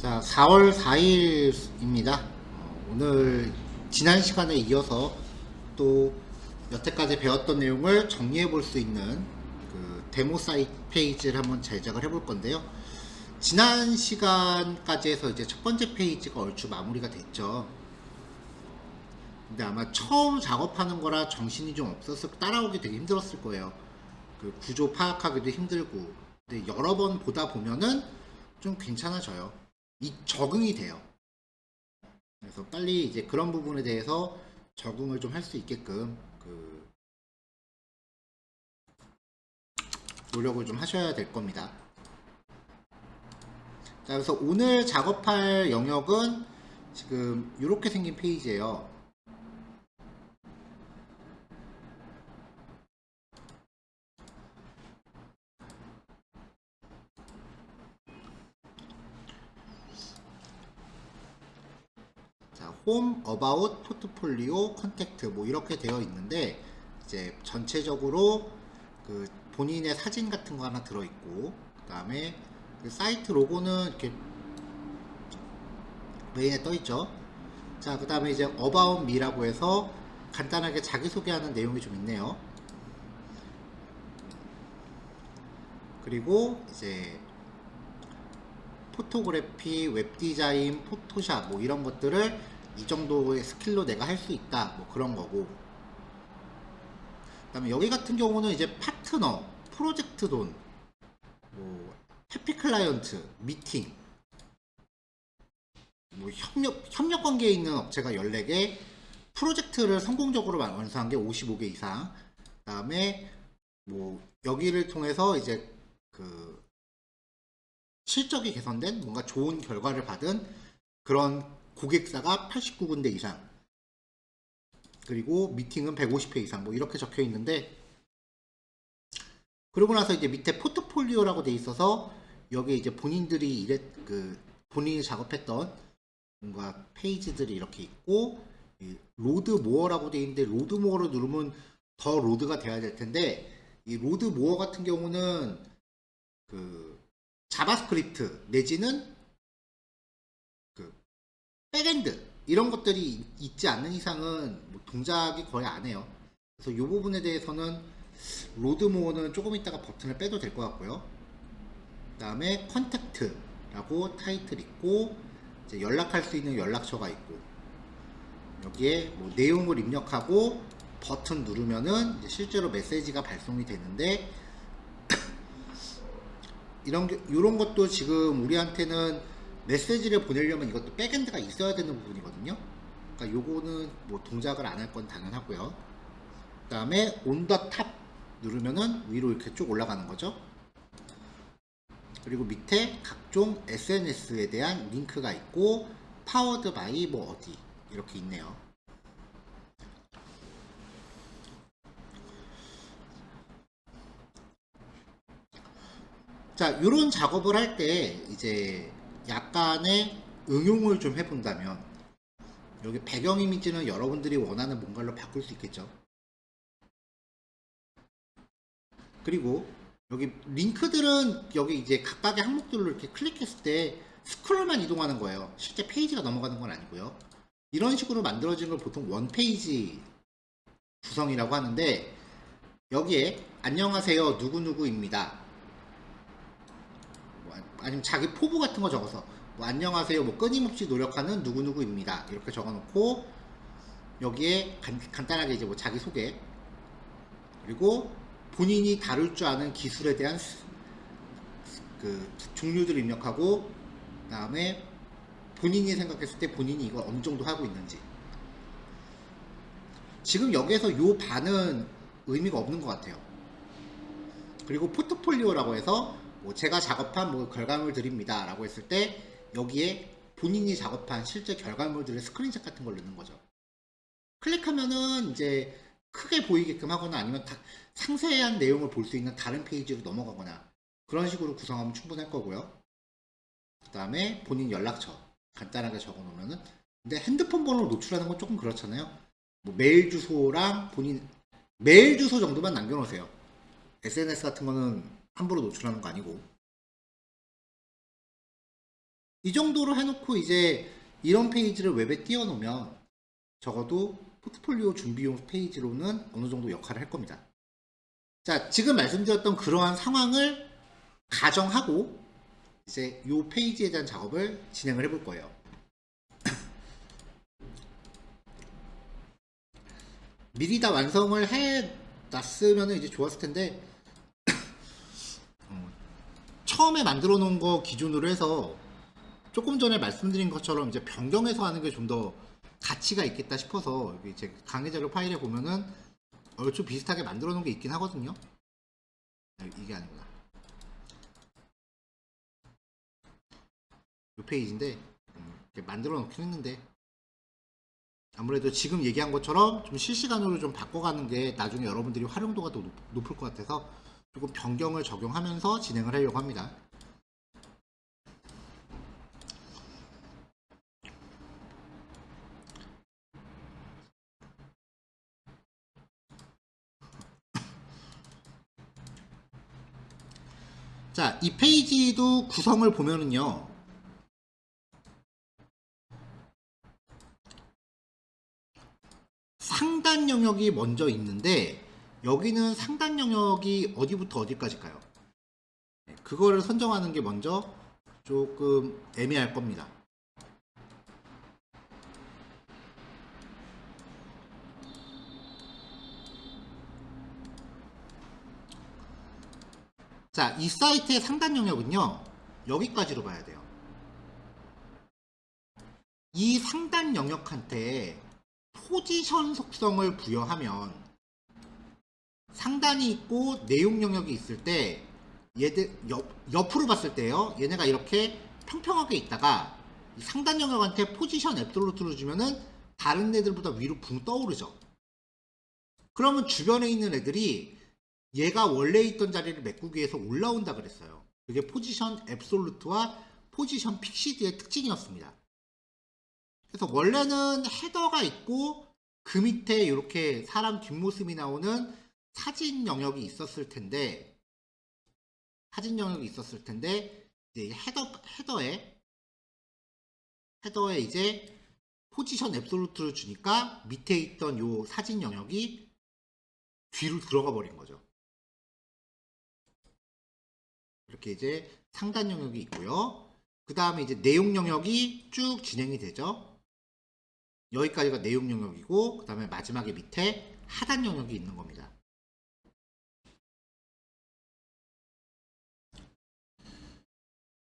자, 4월 4일입니다. 오늘 지난 시간에 이어서 또 여태까지 배웠던 내용을 정리해 볼 수 있는 그 데모 사이트 페이지를 한번 제작을 해볼 건데요. 지난 시간까지 해서 이제 첫 번째 페이지가 얼추 마무리가 됐죠. 근데 아마 처음 작업하는 거라 정신이 좀 없었을, 따라오기 되게 힘들었을 거예요. 그 구조 파악하기도 힘들고. 근데 여러 번 보다 보면은 좀 괜찮아져요. 적응이 돼요. 그래서 빨리 이제 그런 부분에 대해서 적응을 좀 할 수 있게끔 그 노력을 좀 하셔야 될 겁니다. 자, 그래서 오늘 작업할 영역은 지금 이렇게 생긴 페이지예요. 자, 홈, 어바웃, 포트폴리오, 컨택트 뭐 이렇게 되어 있는데 이제 전체적으로 그 본인의 사진 같은 거 하나 들어 있고 그다음에 그 사이트 로고는 이렇게 메인에 떠 있죠. 자, 그다음에 이제 어바웃 미라고 해서 간단하게 자기소개하는 내용이 좀 있네요. 그리고 이제 포토그래피, 웹디자인, 포토샵 뭐 이런 것들을 이 정도의 스킬로 내가 할 수 있다 뭐 그런 거고, 그 다음에 여기 같은 경우는 이제 파트너, 프로젝트 돈, 뭐 해피 클라이언트, 미팅, 뭐 협력 관계에 있는 업체가 14개, 프로젝트를 성공적으로 완수한 게 55개 이상, 그 다음에 뭐 여기를 통해서 이제 그 실적이 개선된 뭔가 좋은 결과를 받은 그런 고객사가 89군데 이상, 그리고 미팅은 150회 이상 뭐 이렇게 적혀 있는데, 그러고 나서 이제 밑에 포트폴리오라고 돼 있어서 여기 이제 본인들이 본인이 작업했던 뭔가 페이지들이 이렇게 있고, 로드 모어라고 돼 있는데 로드 모어를 누르면 더 로드가 돼야 될 텐데, 이 로드 모어 같은 경우는 그 자바스크립트 내지는 그 백엔드 이런 것들이 있지 않는 이상은 뭐 동작이 거의 안 해요. 그래서 이 부분에 대해서는 로드 모어는 조금 있다가 버튼을 빼도 될 것 같고요. 그 다음에 컨택트라고 타이틀 있고, 이제 연락할 수 있는 연락처가 있고, 여기에 뭐 내용을 입력하고 버튼 누르면은 이제 실제로 메시지가 발송이 되는데, 이런 것도 지금 우리한테는 메시지를 보내려면 이것도 백엔드가 있어야 되는 부분이거든요. 그러니까 요거는 뭐 동작을 안 할 건 당연하고요. 그 다음에 온 더 탑 누르면은 위로 이렇게 쭉 올라가는 거죠. 그리고 밑에 각종 SNS에 대한 링크가 있고, 파워드 바이 뭐 어디 이렇게 있네요. 자, 이런 작업을 할 때 이제 약간의 응용을 좀 해본다면, 여기 배경 이미지는 여러분들이 원하는 뭔가로 바꿀 수 있겠죠. 그리고 여기 링크들은 여기 이제 각각의 항목들로 이렇게 클릭했을 때 스크롤만 이동하는 거예요. 실제 페이지가 넘어가는 건 아니고요. 이런 식으로 만들어진 걸 보통 원페이지 구성이라고 하는데, 여기에 안녕하세요 누구누구입니다, 뭐 아니면 자기 포부 같은 거 적어서 뭐 안녕하세요 뭐 끊임없이 노력하는 누구누구입니다 이렇게 적어놓고, 여기에 간단하게 이제 뭐 자기 소개, 그리고 본인이 다룰 줄 아는 기술에 대한 그 종류들을 입력하고, 그 다음에 본인이 생각했을 때 본인이 이걸 어느 정도 하고 있는지. 지금 여기에서 요 반은 의미가 없는 것 같아요. 그리고 포트폴리오라고 해서 뭐 제가 작업한 뭐 결과물들입니다 라고 했을 때 여기에 본인이 작업한 실제 결과물들의 스크린샷 같은 걸 넣는 거죠. 클릭하면은 이제 크게 보이게끔 하거나 아니면 상세한 내용을 볼 수 있는 다른 페이지로 넘어가거나 그런 식으로 구성하면 충분할 거고요. 그 다음에 본인 연락처 간단하게 적어 놓으면은, 근데 핸드폰 번호를 노출하는 건 조금 그렇잖아요. 뭐 메일 주소랑 본인 메일 주소 정도만 남겨놓으세요. SNS 같은 거는 함부로 노출하는 거 아니고. 이 정도로 해놓고 이제 이런 페이지를 웹에 띄워놓으면 적어도 포트폴리오 준비용 페이지로는 어느 정도 역할을 할 겁니다. 자, 지금 말씀드렸던 그러한 상황을 가정하고 이제 이 페이지에 대한 작업을 진행을 해볼 거예요. 미리 다 완성을 해놨으면 이제 좋았을 텐데 처음에 만들어 놓은 거 기준으로 해서 조금 전에 말씀드린 것처럼 이제 변경해서 하는 게 좀 더 가치가 있겠다 싶어서 이제 강의 자료 파일에 보면은 얼추 비슷하게 만들어 놓은 게 있긴 하거든요. 이게 아니구나. 이 페이지인데 이렇게 만들어 놓긴 했는데 아무래도 지금 얘기한 것처럼 좀 실시간으로 좀 바꿔가는 게 나중에 여러분들이 활용도가 더 높을 것 같아서 조금 변경을 적용하면서 진행을 하려고 합니다. 자, 이 페이지도 구성을 보면은요. 상단 영역이 먼저 있는데 여기는 상단 영역이 어디부터 어디까지일까요? 그거를 선정하는 게 먼저 조금 애매할 겁니다. 자, 이 사이트의 상단 영역은요. 여기까지로 봐야 돼요. 이 상단 영역한테 포지션 속성을 부여하면 상단이 있고 내용 영역이 있을 때 얘들 옆으로 봤을 때요. 얘네가 이렇게 평평하게 있다가 이 상단 영역한테 포지션 앱솔루트를 주면은 다른 애들보다 위로 붕 떠오르죠. 그러면 주변에 있는 애들이 얘가 원래 있던 자리를 메꾸기 위해서 올라온다 그랬어요. 그게 포지션 앱솔루트와 포지션 픽시드의 특징이었습니다. 그래서 원래는 헤더가 있고 그 밑에 이렇게 사람 뒷모습이 나오는 사진 영역이 있었을 텐데 이제 헤더에 이제 포지션 앱솔루트를 주니까 밑에 있던 요 사진 영역이 뒤로 들어가 버린 거죠. 이렇게 이제 상단 영역이 있고요. 그 다음에 이제 내용 영역이 쭉 진행이 되죠. 여기까지가 내용 영역이고 그 다음에 마지막에 밑에 하단 영역이 있는 겁니다.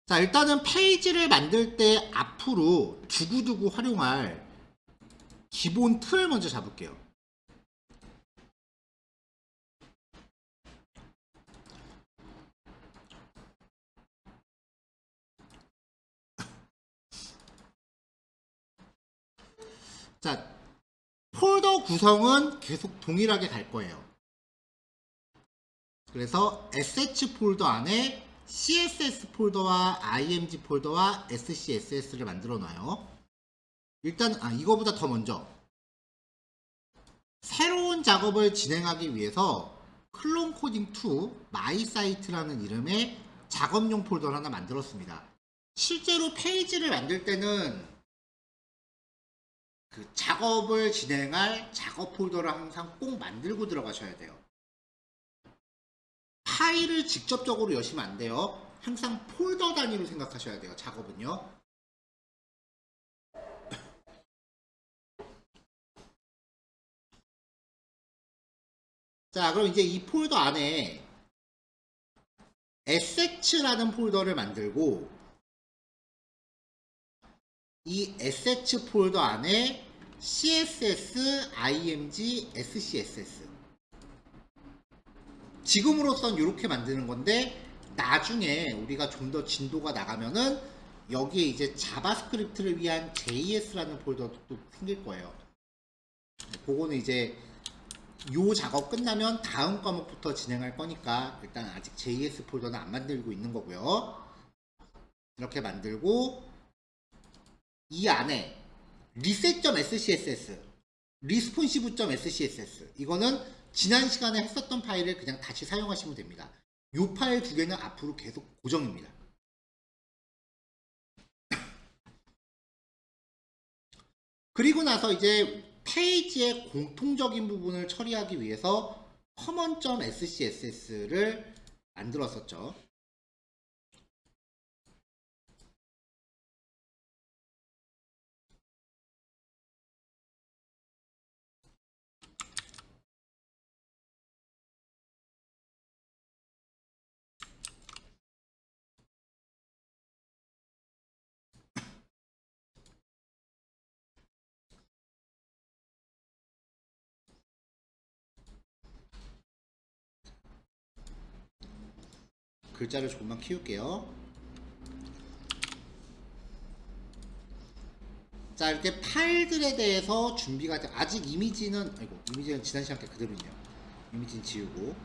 자, 일단은 페이지를 만들 때 앞으로 두고두고 활용할 기본 틀을 먼저 잡을게요. 자, 폴더 구성은 계속 동일하게 갈 거예요. 그래서 SH 폴더 안에 CSS 폴더와 IMG 폴더와 SCSS를 만들어 놔요. 일단 이거보다 더 먼저 새로운 작업을 진행하기 위해서 클론 코딩 2 마이 사이트라는 이름의 작업용 폴더를 하나 만들었습니다. 실제로 페이지를 만들 때는 그 작업을 진행할 작업 폴더를 항상 꼭 만들고 들어가셔야 돼요. 파일을 직접적으로 여시면 안 돼요. 항상 폴더 단위로 생각하셔야 돼요. 작업은요. 자, 그럼 이제 이 폴더 안에 SH라는 폴더를 만들고 이 SH 폴더 안에 CSS, IMG, SCSS 지금으로선 이렇게 만드는 건데 나중에 우리가 좀 더 진도가 나가면은 여기에 이제 자바스크립트를 위한 JS라는 폴더도 또 생길 거예요. 그거는 이제 요 작업 끝나면 다음 과목부터 진행할 거니까 일단 아직 JS 폴더는 안 만들고 있는 거고요. 이렇게 만들고 이 안에 reset.scss, responsive.scss 이거는 지난 시간에 했었던 파일을 그냥 다시 사용하시면 됩니다. 이 파일 두 개는 앞으로 계속 고정입니다. 그리고 나서 이제 페이지의 공통적인 부분을 처리하기 위해서 common.scss를 만들었었죠. 글자를 조금만 키울게요. 자, 이렇게 파일들에 대해서 준비가 돼. 아직 이미지는, 아이고, 이미지는 지난 시간 때 그대로 있네요. 이미지는 지우고.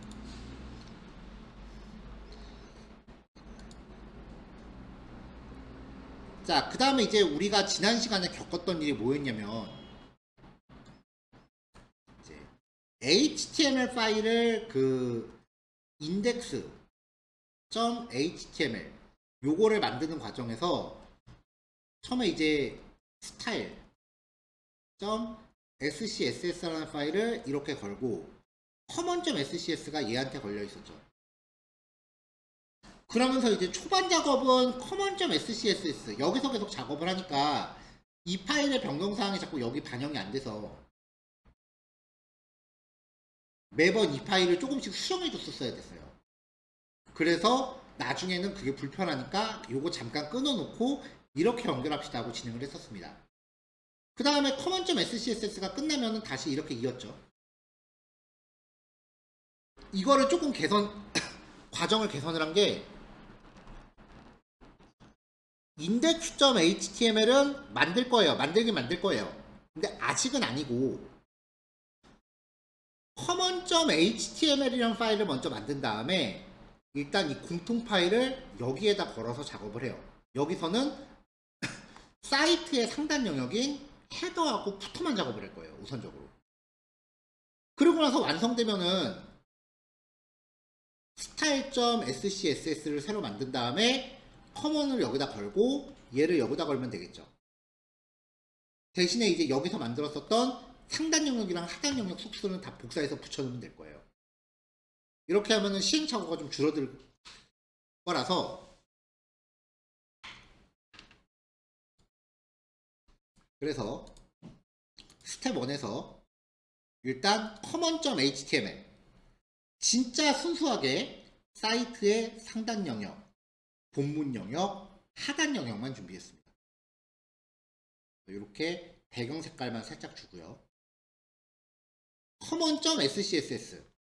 자, 그 다음에 이제 우리가 지난 시간에 겪었던 일이 뭐였냐면, 이제 HTML 파일을 index.html 요거를 만드는 과정에서 처음에 이제 style.scss라는 파일을 이렇게 걸고 common.scs가 얘한테 걸려 있었죠. 그러면서 이제 초반 작업은 common.scss 여기서 계속 작업을 하니까 이 파일의 변경사항이 자꾸 여기 반영이 안 돼서 매번 이 파일을 조금씩 수정해 줬었어야 됐어요. 그래서 나중에는 그게 불편하니까 요거 잠깐 끊어놓고 이렇게 연결합시다 하고 진행을 했었습니다. 그 다음에 common.scs가 끝나면은 다시 이렇게 이었죠. 이거를 조금 과정을 개선을 한 게 index.html은 만들 거예요. 만들 거예요. 근데 아직은 아니고 common.html이라는 파일을 먼저 만든 다음에 일단 이 공통 파일을 여기에다 걸어서 작업을 해요. 여기서는 사이트의 상단 영역인 헤더하고 푸터만 작업을 할 거예요. 우선적으로. 그리고 나서 완성되면은 style.scss를 새로 만든 다음에 커먼을 여기다 걸고 얘를 여기다 걸면 되겠죠. 대신에 이제 여기서 만들었었던 상단 영역이랑 하단 영역 속수는 다 복사해서 붙여놓으면 될 거예요. 이렇게 하면은 시행착오가 좀 줄어들 거라서 그래서 스텝 1에서 일단 common.html 진짜 순수하게 사이트의 상단 영역, 본문 영역, 하단 영역만 준비했습니다. 이렇게 배경 색깔만 살짝 주고요. common.scss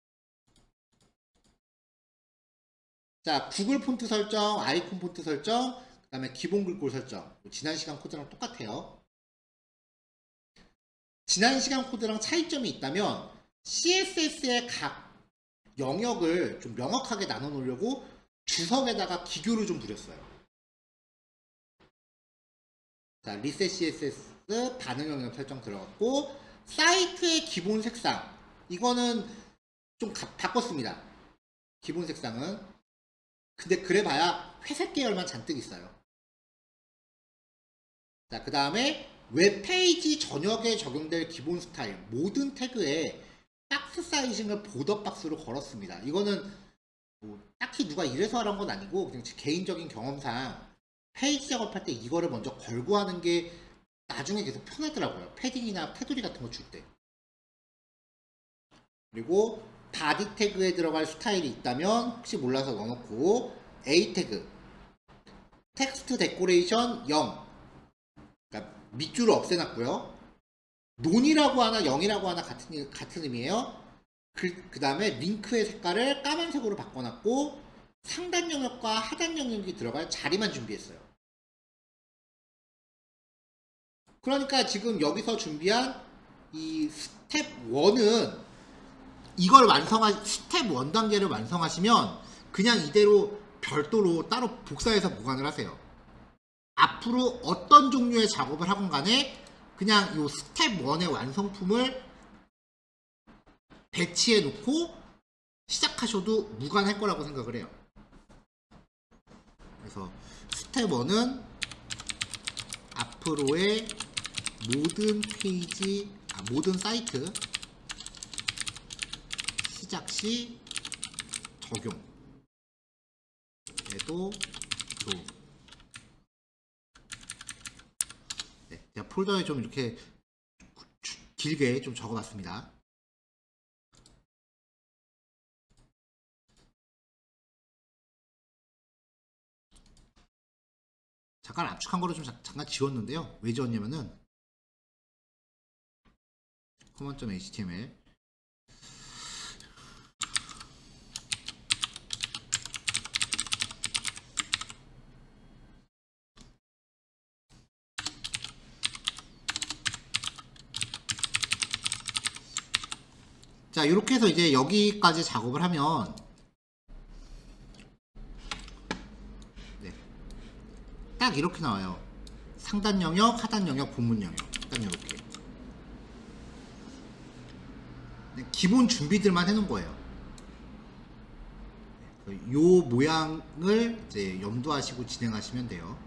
자, 구글 폰트 설정, 아이콘 폰트 설정, 그 다음에 기본 글꼴 설정. 지난 시간 코드랑 똑같아요. 지난 시간 코드랑 차이점이 있다면 CSS의 각 영역을 좀 명확하게 나눠 놓으려고 주석에다가 기교를 좀 부렸어요. 자, 리셋 CSS 반응 영역 설정 들어갔고 사이트의 기본 색상 이거는 좀 바꿨습니다. 기본 색상은 근데 그래봐야 회색 계열만 잔뜩 있어요. 자, 그 다음에 웹페이지 전역에 적용될 기본 스타일 모든 태그에 박스 사이징을 보더 박스로 걸었습니다. 이거는 뭐 딱히 누가 이래서 하는 건 아니고 그냥 제 개인적인 경험상 페이지 작업할 때 이거를 먼저 걸고 하는 게 나중에 계속 편하더라고요. 패딩이나 테두리 같은 거 줄 때. 그리고 바디 태그에 들어갈 스타일이 있다면 혹시 몰라서 넣어놓고 A 태그 텍스트 데코레이션 0 그러니까 밑줄을 없애놨고요. 논이라고 하나 0이라고 하나 같은 의미예요. 그 다음에 링크의 색깔을 까만색으로 바꿔놨고 상단 영역과 하단 영역이 들어갈 자리만 준비했어요. 그러니까 지금 여기서 준비한 이 스텝 1은 이걸 스텝 1 단계를 완성하시면 그냥 이대로 별도로 따로 복사해서 보관을 하세요. 앞으로 어떤 종류의 작업을 하건 간에 그냥 이 스텝 1의 완성품을 배치해 놓고 시작하셔도 무관할 거라고 생각을 해요. 그래서 스텝 1은 앞으로의 모든 페이지, 모든 사이트 시작 시 적용 얘도 로. 네, 제가 폴더에 좀 이렇게 길게 좀 적어봤습니다. 잠깐 압축한 거를 좀 잠깐 지웠는데요. 왜 지웠냐면은 common.html 자, 이렇게 해서 이제 여기까지 작업을 하면 네, 딱 이렇게 나와요. 상단 영역, 하단 영역, 본문 영역. 딱 이렇게. 네, 기본 준비들만 해놓은 거예요. 요 모양을 이제 염두하시고 진행하시면 돼요.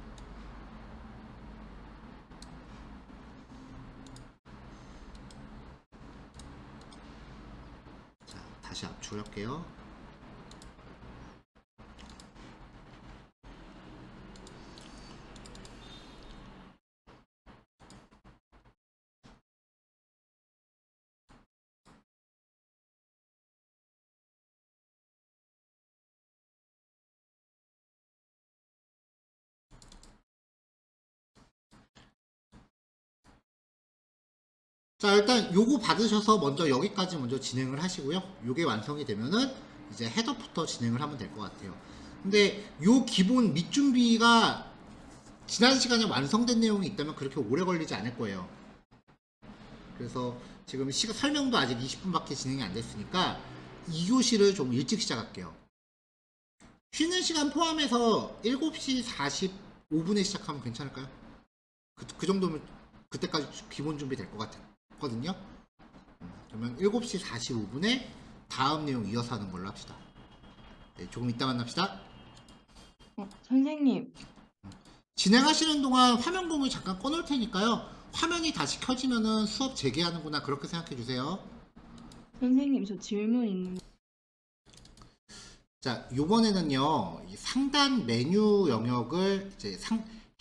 자, 다시 압축할게요. 자, 일단 요거 받으셔서 먼저 여기까지 먼저 진행을 하시고요. 요게 완성이 되면은 이제 헤더부터 진행을 하면 될 것 같아요. 근데 요 기본 밑준비가 지난 시간에 완성된 내용이 있다면 그렇게 오래 걸리지 않을 거예요. 그래서 지금 설명도 아직 20분밖에 진행이 안 됐으니까 2교시를 좀 일찍 시작할게요. 쉬는 시간 포함해서 7시 45분에 시작하면 괜찮을까요? 그 정도면 그때까지 기본 준비 될 것 같거든요. 그러면 7시 45분에 다음 내용 이어서 하는 걸로 합시다. 네, 조금 이따 만납시다. 선생님, 진행하시는 동안 화면 공유 잠깐 꺼놓을 테니까요. 화면이 다시 켜지면은 수업 재개하는구나 그렇게 생각해 주세요. 선생님, 저 질문 있는데, 자, 요번에는요, 이 상단 메뉴 영역을 이제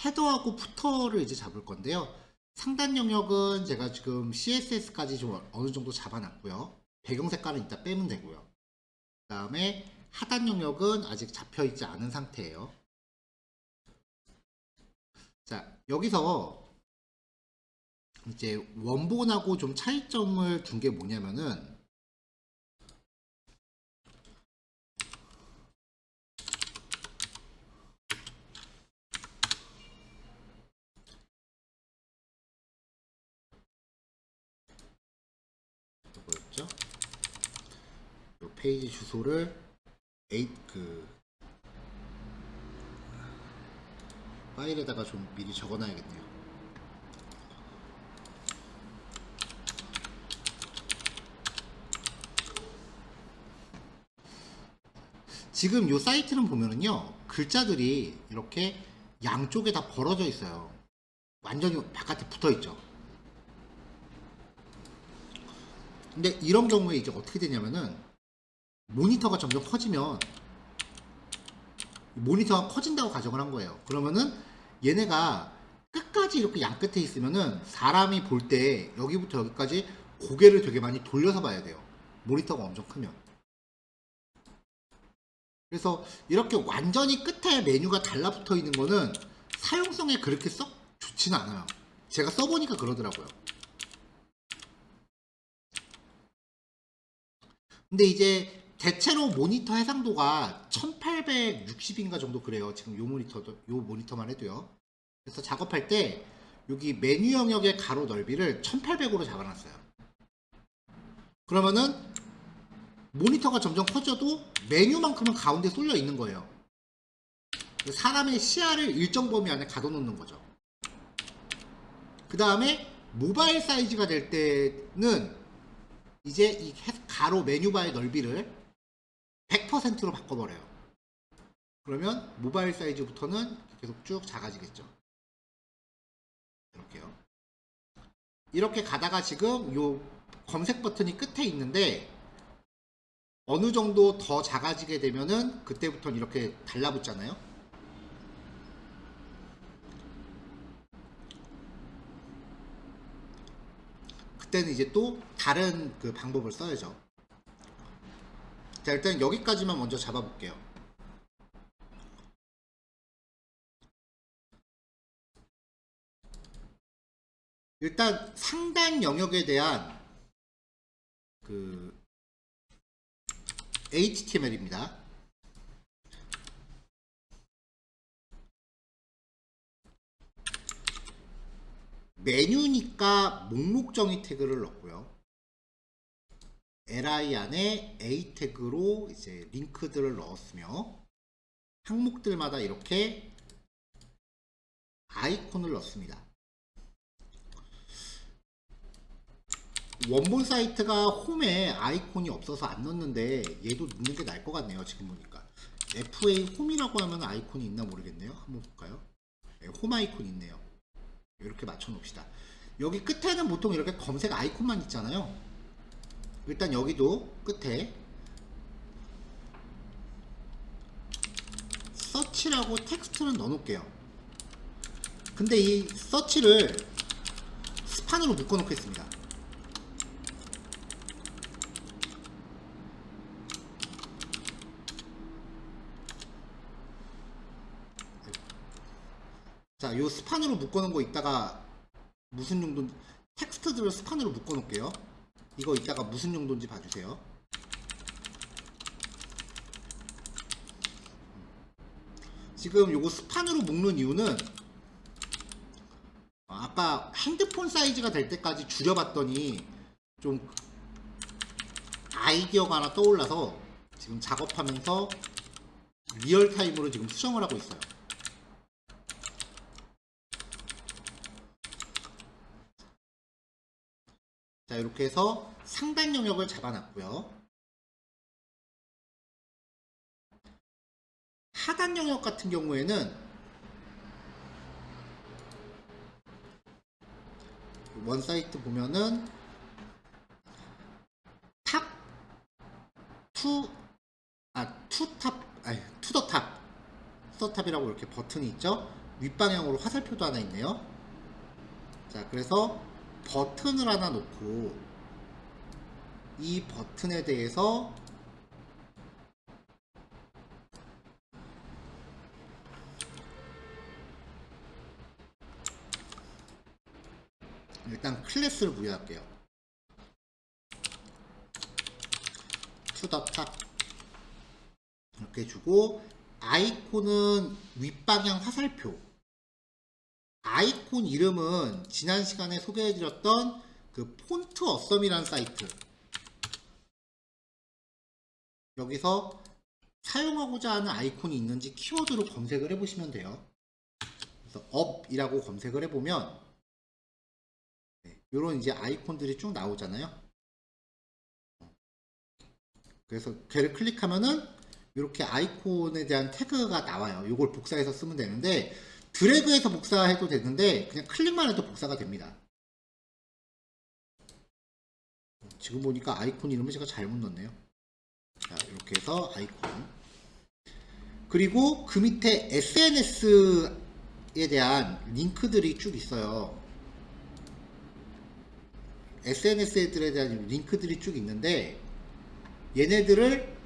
헤더하고 푸터를 이제 잡을 건데요. 상단 영역은 제가 지금 CSS까지 좀 어느 정도 잡아놨고요. 배경 색깔은 이따 빼면 되고요. 그 다음에 하단 영역은 아직 잡혀있지 않은 상태예요. 자, 여기서 이제 원본하고 좀 차이점을 둔 게 뭐냐면은 뭐였죠? 요 페이지 주소를 파일에다가 좀 미리 적어놔야겠네요. 지금 요 사이트는 보면은요, 글자들이 이렇게 양쪽에 다 벌어져 있어요. 완전히 바깥에 붙어 있죠. 근데 이런 경우에 이제 어떻게 되냐면은 모니터가 점점 커지면 모니터가 커진다고 가정을 한 거예요. 그러면은 얘네가 끝까지 이렇게 양 끝에 있으면은 사람이 볼 때 여기부터 여기까지 고개를 되게 많이 돌려서 봐야 돼요. 모니터가 엄청 크면. 그래서 이렇게 완전히 끝에 메뉴가 달라붙어 있는 거는 사용성에 그렇게 썩 좋지는 않아요. 제가 써보니까 그러더라고요. 근데 이제 대체로 모니터 해상도가 1860인가 정도 그래요. 지금 요 모니터만 해도요. 그래서 작업할 때 여기 메뉴 영역의 가로 넓이를 1800으로 잡아놨어요. 그러면은 모니터가 점점 커져도 메뉴만큼은 가운데 쏠려 있는 거예요. 사람의 시야를 일정 범위 안에 가둬놓는 거죠. 그 다음에 모바일 사이즈가 될 때는 이제 이 가로 메뉴바의 넓이를 100%로 바꿔버려요. 그러면 모바일 사이즈부터는 계속 쭉 작아지겠죠. 이렇게요. 이렇게 가다가 지금 요 검색 버튼이 끝에 있는데 어느 정도 더 작아지게 되면은 그때부터는 이렇게 달라붙잖아요. 그때는 이제 또 다른 그 방법을 써야죠. 자, 일단 여기까지만 먼저 잡아볼게요. 일단 상단 영역에 대한 그 HTML입니다. 메뉴니까 목록 정의 태그를 넣고요. li 안에 a 태그로 이제 링크들을 넣었으며 항목들마다 이렇게 아이콘을 넣습니다. 원본 사이트가 홈에 아이콘이 없어서 안 넣었는데 얘도 넣는 게 나을 것 같네요. 지금 보니까 FA 홈이라고 하면 아이콘이 있나 모르겠네요. 한번 볼까요? 네, 홈 아이콘 있네요. 이렇게 맞춰 놓읍시다. 여기 끝에는 보통 이렇게 검색 아이콘만 있잖아요. 일단 여기도 끝에 서치라고 텍스트는 넣어 놓을게요. 근데 이 서치를 스판으로 묶어 놓겠습니다. 자, 요 스판으로 묶어 놓은 거 이따가 무슨 용도, 텍스트들을 스판으로 묶어 놓을게요. 이거 이따가 무슨 용도인지 봐주세요. 지금 요거 스판으로 묶는 이유는 아까 핸드폰 사이즈가 될 때까지 줄여봤더니 좀 아이디어가 하나 떠올라서 지금 작업하면서 리얼타임으로 지금 수정을 하고 있어요. 자, 이렇게 해서 상단 영역을 잡아놨고요. 하단 영역 같은 경우에는 원 사이트 보면은 탑 투, 투탑, 아니 투더탑, 투더탑이라고 이렇게 버튼이 있죠. 윗방향으로 화살표도 하나 있네요. 자, 그래서 버튼을 하나 놓고 이 버튼에 대해서 일단 클래스를 부여할게요. 투더탑 이렇게 주고 아이콘은 윗방향 화살표. 아이콘 이름은 지난 시간에 소개해드렸던 그 폰트 어썸이라는 사이트, 여기서 사용하고자 하는 아이콘이 있는지 키워드로 검색을 해보시면 돼요. 그래서 업이라고 검색을 해보면 이런 이제 아이콘들이 쭉 나오잖아요. 그래서 걔를 클릭하면은 이렇게 아이콘에 대한 태그가 나와요. 이걸 복사해서 쓰면 되는데 드래그해서 복사해도 되는데 그냥 클릭만 해도 복사가 됩니다. 지금 보니까 아이콘 이름을 제가 잘못 넣었네요. 자, 이렇게 해서 아이콘. 그리고 그 밑에 SNS에 대한 링크들이 쭉 있어요. SNS들에 대한 링크들이 쭉 있는데 얘네들을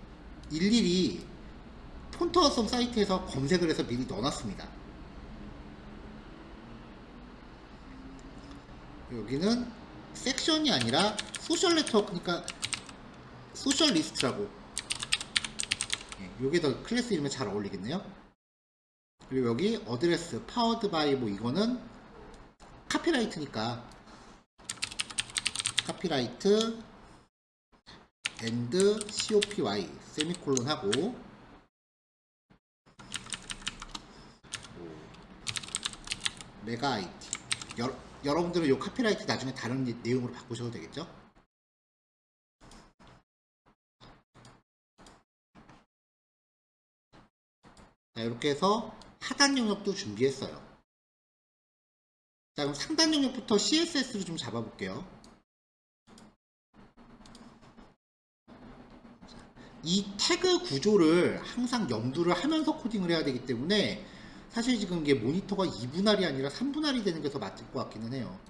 일일이 폰트 어썸 사이트에서 검색을 해서 미리 넣어놨습니다. 여기는 섹션이 아니라 소셜 네트워크니까 소셜 리스트라고, 요게 더 클래스 이름에 잘 어울리겠네요. 그리고 여기 어드레스 파워드 바이 뭐 이거는 카피라이트니까 카피라이트 and copy 세미콜론 하고 메가 IT. 여러분들은 이 카피라이트 나중에 다른 내용으로 바꾸셔도 되겠죠? 자, 이렇게 해서 하단 영역도 준비했어요. 자, 그럼 상단 영역부터 CSS로 좀 잡아볼게요. 이 태그 구조를 항상 염두를 하면서 코딩을 해야 되기 때문에 사실 지금 이게 모니터가 2분할이 아니라 3분할이 되는 게 더 맞을 것 같기는 해요.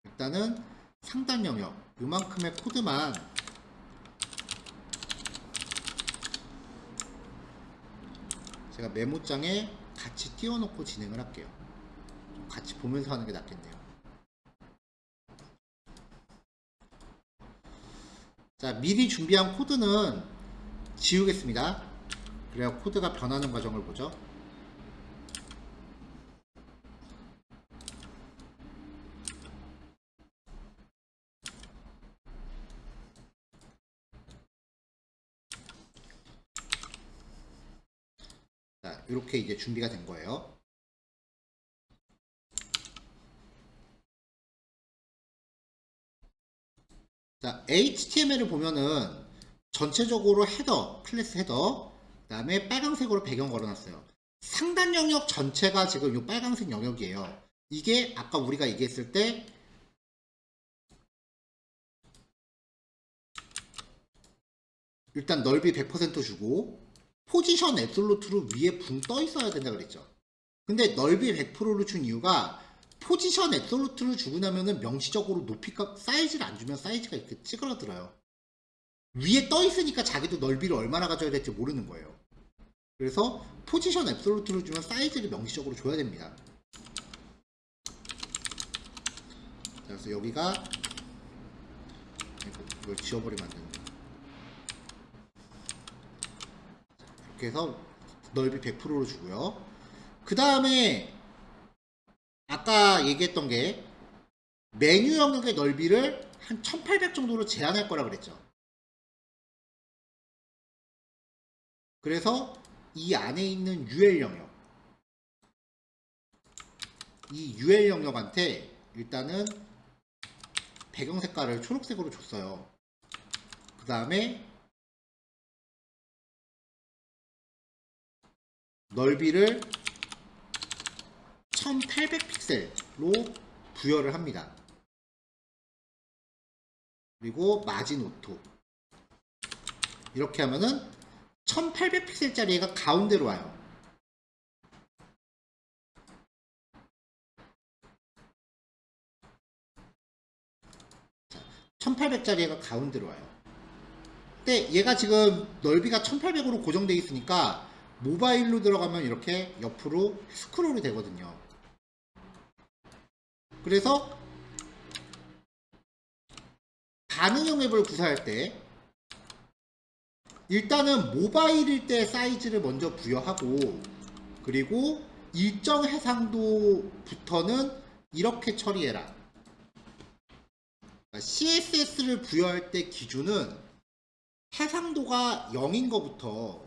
일단은 상단 영역 요만큼의 코드만 제가 메모장에 같이 띄워놓고 진행을 할게요. 좀 같이 보면서 하는 게 낫겠네요. 자, 미리 준비한 코드는 지우겠습니다. 그래야 코드가 변하는 과정을 보죠. 자, 이렇게 이제 준비가 된 거예요. 자, HTML을 보면은 전체적으로 헤더, 클래스 헤더, 그 다음에 빨간색으로 배경 걸어놨어요. 상단 영역 전체가 지금 이 빨간색 영역이에요. 이게 아까 우리가 얘기했을 때 일단 넓이 100% 주고 포지션 앱솔루트로 위에 붕 떠 있어야 된다 그랬죠. 근데 넓이 100%를 준 이유가 포지션 앱솔루트를 주고 나면은 명시적으로 높이값 사이즈를 안 주면 사이즈가 이렇게 찌그러들어요. 위에 떠 있으니까 자기도 넓이를 얼마나 가져야 될지 모르는 거예요. 그래서 포지션 앱솔루트를 주면 사이즈를 명시적으로 줘야 됩니다. 자, 그래서 여기가 이걸 지워버리면 안 되는데 이렇게 해서 넓이 100%로 주고요. 그 다음에 아까 얘기했던 게 메뉴 영역의 넓이를 한 1800 정도로 제한할 거라 그랬죠. 그래서 이 안에 있는 UL 영역, 이 UL 영역한테 일단은 배경 색깔을 초록색으로 줬어요. 그 다음에 넓이를 1800픽셀로 부여를 합니다. 그리고 마진 오토 이렇게 하면은 1800픽셀짜리 애가 가운데로 와요. 1800짜리 애가 가운데로 와요. 근데 얘가 지금 넓이가 1800으로 고정되어 있으니까 모바일로 들어가면 이렇게 옆으로 스크롤이 되거든요. 그래서 반응형 앱을 구사할 때 일단은 모바일일 때 사이즈를 먼저 부여하고 그리고 일정 해상도부터는 이렇게 처리해라. CSS를 부여할 때 기준은 해상도가 0인 거부터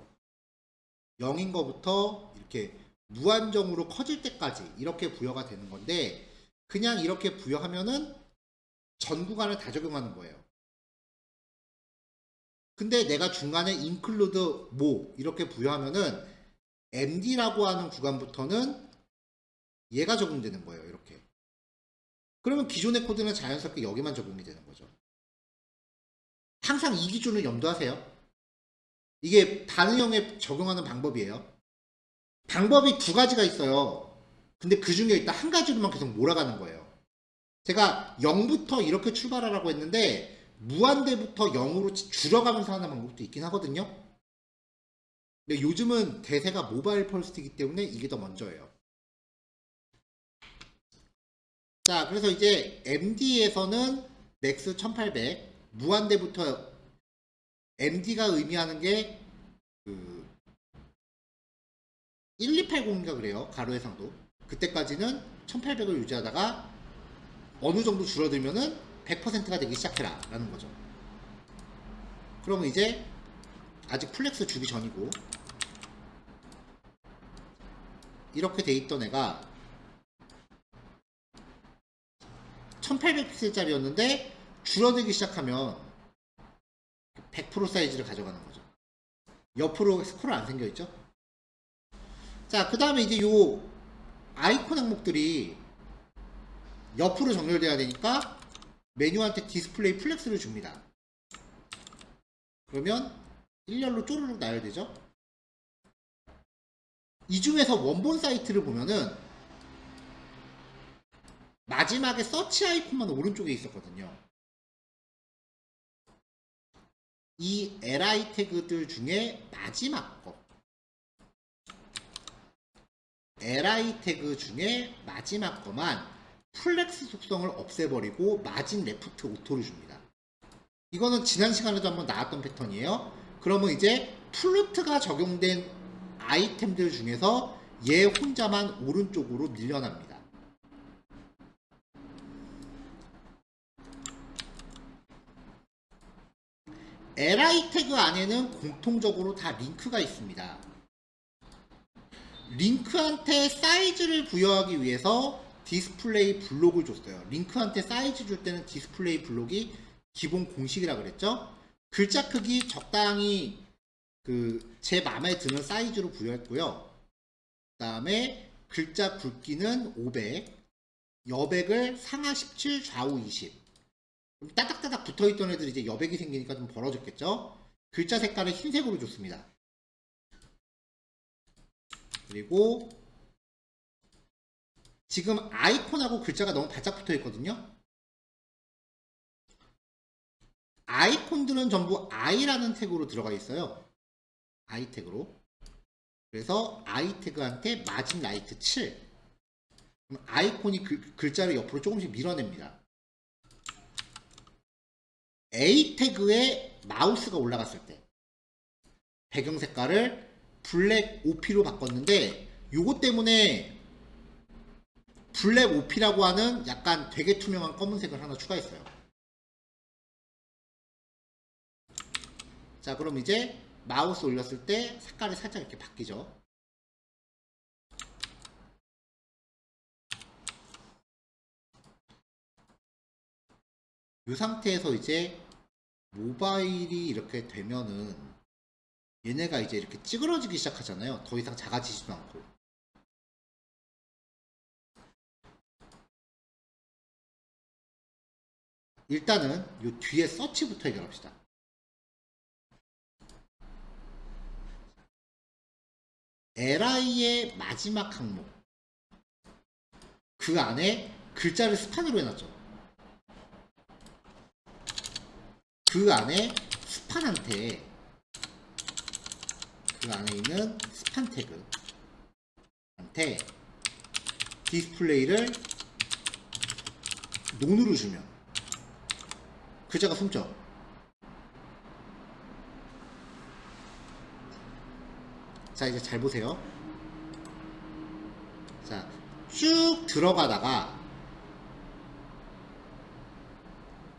이렇게 무한정으로 커질 때까지 이렇게 부여가 되는 건데 그냥 이렇게 부여하면은 전 구간을 다 적용하는 거예요. 근데 내가 중간에 include mo 이렇게 부여하면은 MD라고 하는 구간부터는 얘가 적용되는 거예요. 이렇게. 그러면 기존의 코드는 자연스럽게 여기만 적용이 되는 거죠. 항상 이 기준을 염두하세요. 이게 반응형에 적용하는 방법이에요. 방법이 두 가지가 있어요. 근데 그 중에 일단 한 가지로만 계속 몰아가는 거예요. 제가 0부터 이렇게 출발하라고 했는데 무한대부터 0으로 줄여가면서 하는 방법도 있긴 하거든요. 근데 요즘은 대세가 모바일 펄스이기 때문에 이게 더 먼저예요. 자, 그래서 이제 MD에서는 맥스 1800 무한대부터 MD가 의미하는 게 그 1280인가 그래요. 가로 해상도. 그때까지는 1800을 유지하다가 어느 정도 줄어들면은 100%가 되기 시작해라 라는 거죠. 그러면 이제 아직 플렉스 주기 전이고 이렇게 돼 있던 애가 1800픽셀짜리였는데 줄어들기 시작하면 100% 사이즈를 가져가는 거죠. 옆으로 스크롤 안 생겨있죠? 자, 그 다음에 이제 요 아이콘 항목들이 옆으로 정렬돼야 되니까 메뉴한테 디스플레이 플렉스를 줍니다. 그러면 일렬로 쪼르륵 나야 되죠. 이 중에서 원본 사이트를 보면은 마지막에 서치 아이콘만 오른쪽에 있었거든요. 이 li 태그들 중에 마지막 거, li 태그 중에 마지막 거만 플렉스 속성을 없애버리고 마진 레프트 오토를 줍니다. 이거는 지난 시간에도 한번 나왔던 패턴이에요. 그러면 이제 플루트가 적용된 아이템들 중에서 얘 혼자만 오른쪽으로 밀려납니다. li 태그 안에는 공통적으로 다 링크가 있습니다. 링크한테 사이즈를 부여하기 위해서 디스플레이 블록을 줬어요. 링크한테 사이즈 줄 때는 디스플레이 블록이 기본 공식이라 그랬죠. 글자 크기 적당히 제 마음에 드는 사이즈로 부여했고요. 그 다음에 글자 굵기는 500, 여백을 상하 17, 좌우 20. 따닥따닥 붙어있던 애들이 이제 여백이 생기니까 좀 벌어졌겠죠. 글자 색깔을 흰색으로 줬습니다. 그리고 지금 아이콘하고 글자가 너무 바짝 붙어 있거든요. 아이콘들은 전부 i라는 태그로 들어가 있어요. i 태그로. 그래서 i 태그한테 마진 라이트 7. 그럼 아이콘이 글자를 옆으로 조금씩 밀어냅니다. a 태그에 마우스가 올라갔을 때 배경 색깔을 블랙 OP로 바꿨는데 요것 때문에 블랙 OP라고 하는 약간 되게 투명한 검은색을 하나 추가했어요. 자, 그럼 이제 마우스 올렸을 때 색깔이 살짝 이렇게 바뀌죠. 이 상태에서 이제 모바일이 이렇게 되면은 얘네가 이제 이렇게 찌그러지기 시작하잖아요. 더 이상 작아지지도 않고. 일단은 이 뒤에 서치부터 해결합시다. li의 마지막 항목, 그 안에 글자를 스판으로 해놨죠. 그 안에 스판한테, 그 안에 있는 스판 태그한테 디스플레이를 논으로 주면 글자가 숨죠. 자, 이제 잘 보세요. 자, 쭉 들어가다가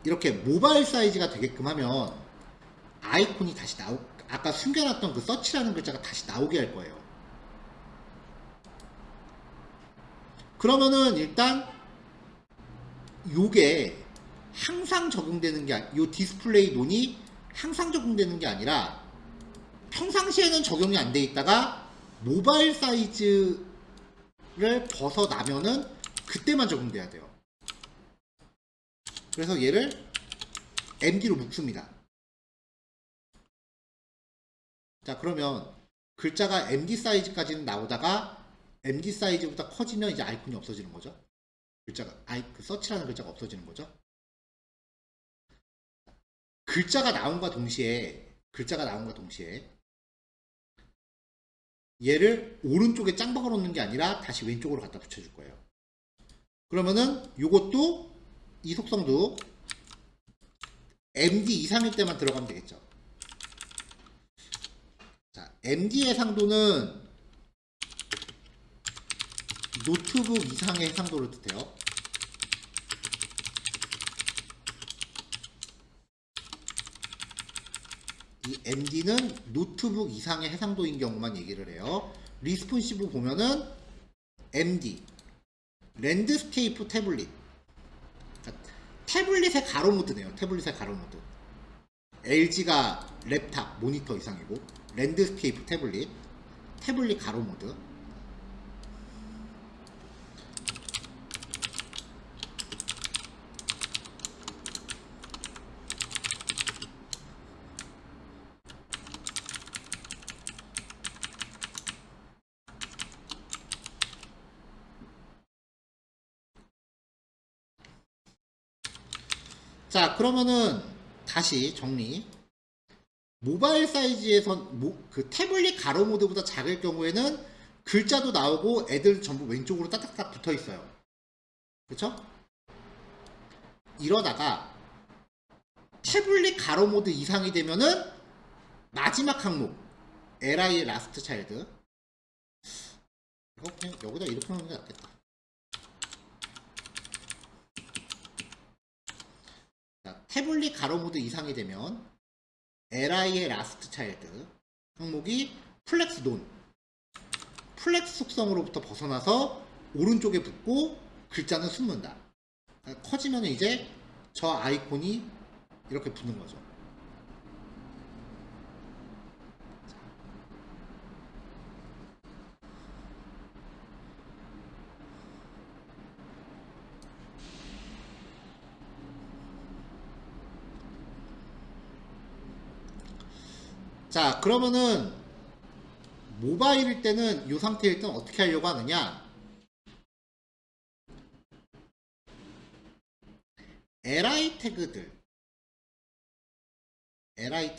이렇게 모바일 사이즈가 되게끔 하면 아이콘이 다시 아까 숨겨놨던 그 서치라는 글자가 다시 나오게 할 거예요. 그러면은 일단 요게 항상 적용되는 게, 요 디스플레이 논이 항상 적용되는 게 아니라 평상시에는 적용이 안 돼 있다가 모바일 사이즈를 벗어나면은 그때만 적용돼야 돼요. 그래서 얘를 MD로 묶습니다. 자, 그러면 글자가 MD 사이즈까지는 나오다가 MD 사이즈보다 커지면 이제 아이콘이 없어지는 거죠. 글자가 그 서치라는 글자가 없어지는 거죠. 글자가 나온과 동시에 얘를 오른쪽에 짱 박아 놓는 게 아니라 다시 왼쪽으로 갖다 붙여줄 거예요. 그러면은 요것도 이 속성도 MD 이상일 때만 들어가면 되겠죠. 자, MD 해상도는 노트북 이상의 해상도를 뜻해요. 이 MD는 노트북 이상의 해상도인 경우만 얘기를 해요. 리스폰시브 보면은 MD, 랜드스케이프 태블릿. 태블릿의 가로 모드네요. 태블릿의 가로 모드. LG가 랩탑, 모니터 이상이고, 랜드스케이프 태블릿 가로 모드. 자, 그러면은 다시 정리. 모바일 사이즈에선 그 태블릿 가로 모드보다 작을 경우에는 글자도 나오고 애들 전부 왼쪽으로 딱딱딱 붙어 있어요. 그쵸? 이러다가 태블릿 가로 모드 이상이 되면은 마지막 항목 LI의 라스트 차일드, 이거 그냥 여기다 이렇게 놓는 게 낫겠다. 자, 태블릿 가로 모드 이상이 되면 LI의 라스트 차일드 항목이 플렉스 논, 플렉스 속성으로부터 벗어나서 오른쪽에 붙고 글자는 숨는다. 커지면 이제 저 아이콘이 이렇게 붙는 거죠. 자, 그러면은 모바일일 때는 이 상태일 때는 어떻게 하려고 하느냐? LI 태그들 LI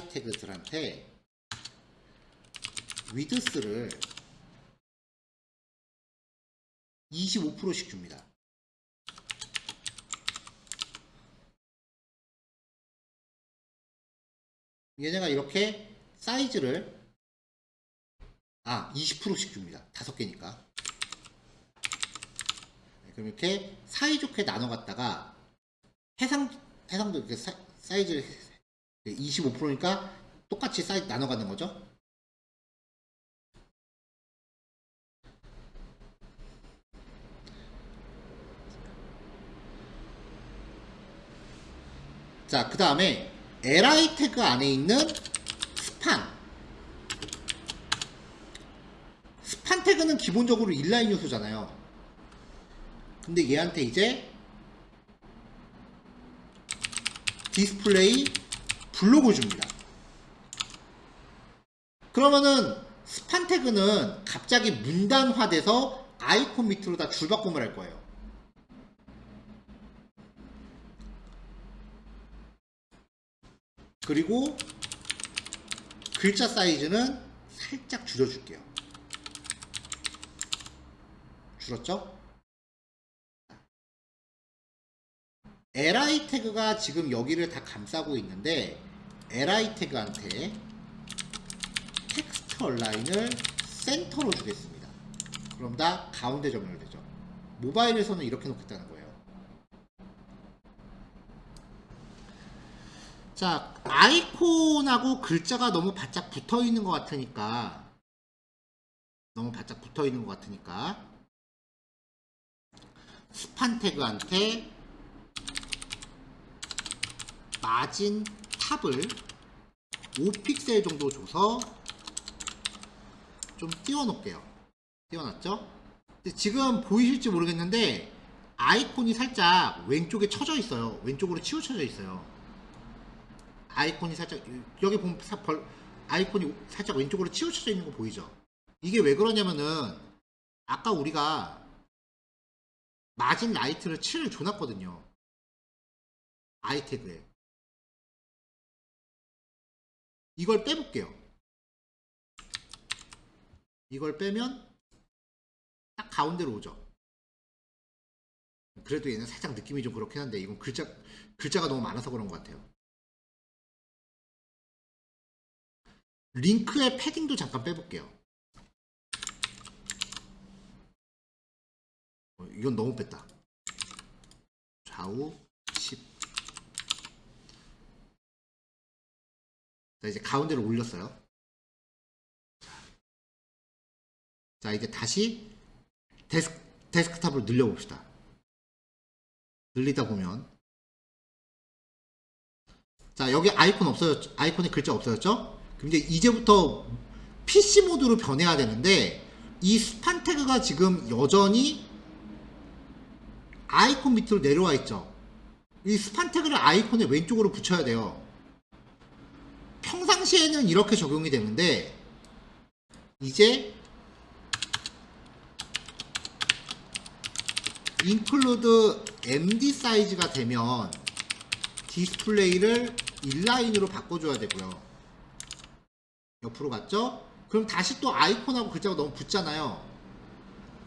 태그들한테 위드스를 25%씩 줍니다. 얘네가 이렇게 사이즈를 20%씩 줍니다. 5개니까. 그럼 이렇게 사이좋게 나눠 갖다가 해상도 이렇게 사이즈를 25%니까 똑같이 사이즈 나눠 가는 거죠. 자, 그 다음에 LI 태그 안에 있는 스판 태그는 기본적으로 인라인 요소잖아요. 근데 얘한테 이제 디스플레이 블록을 줍니다. 그러면은 스판 태그는 갑자기 문단화돼서 아이콘 밑으로 다 줄바꿈을 할 거예요. 그리고 글자 사이즈는 살짝 줄여줄게요. 줄었죠? LI 태그가 지금 여기를 다 감싸고 있는데 LI 태그한테 텍스트 얼라인을 센터로 주겠습니다. 그럼 다 가운데 정렬되죠. 모바일에서는 이렇게 놓겠다는 거예요. 자, 아이콘하고 글자가 너무 바짝 붙어 있는 것 같으니까 스판 태그한테 마진 탑을 5픽셀 정도 줘서 좀 띄워놓을게요. 띄워놨죠? 근데 지금 보이실지 모르겠는데 아이콘이 살짝 왼쪽에 쳐져 있어요. 왼쪽으로 치우쳐져 있어요. 아이콘이 살짝 여기 보면 아이콘이 살짝 왼쪽으로 치우쳐져 있는 거 보이죠? 이게 왜 그러냐면은 아까 우리가 마진 라이트를 7을 줘놨거든요. 아이 태그에. 이걸 빼볼게요. 이걸 빼면 딱 가운데로 오죠. 그래도 얘는 살짝 느낌이 좀 그렇긴 한데 이건 글자가 너무 많아서 그런 것 같아요. 링크의 패딩도 잠깐 빼볼게요. 이건 너무 뺐다. 좌우 10. 자, 이제 가운데로 올렸어요. 자, 이제 다시 데스크탑을 늘려봅시다. 늘리다 보면 자, 여기 아이콘에 글자 없어졌죠? 그럼 이제부터 PC 모드로 변해야 되는데 이 스판 태그가 지금 여전히 아이콘 밑으로 내려와 있죠. 이 스판 태그를 아이콘의 왼쪽으로 붙여야 돼요. 평상시에는 이렇게 적용이 되는데 이제 include MD 사이즈가 되면 디스플레이를 인라인으로 바꿔줘야 되고요. 옆으로 갔죠? 그럼 다시 또 아이콘하고 글자가 너무 붙잖아요.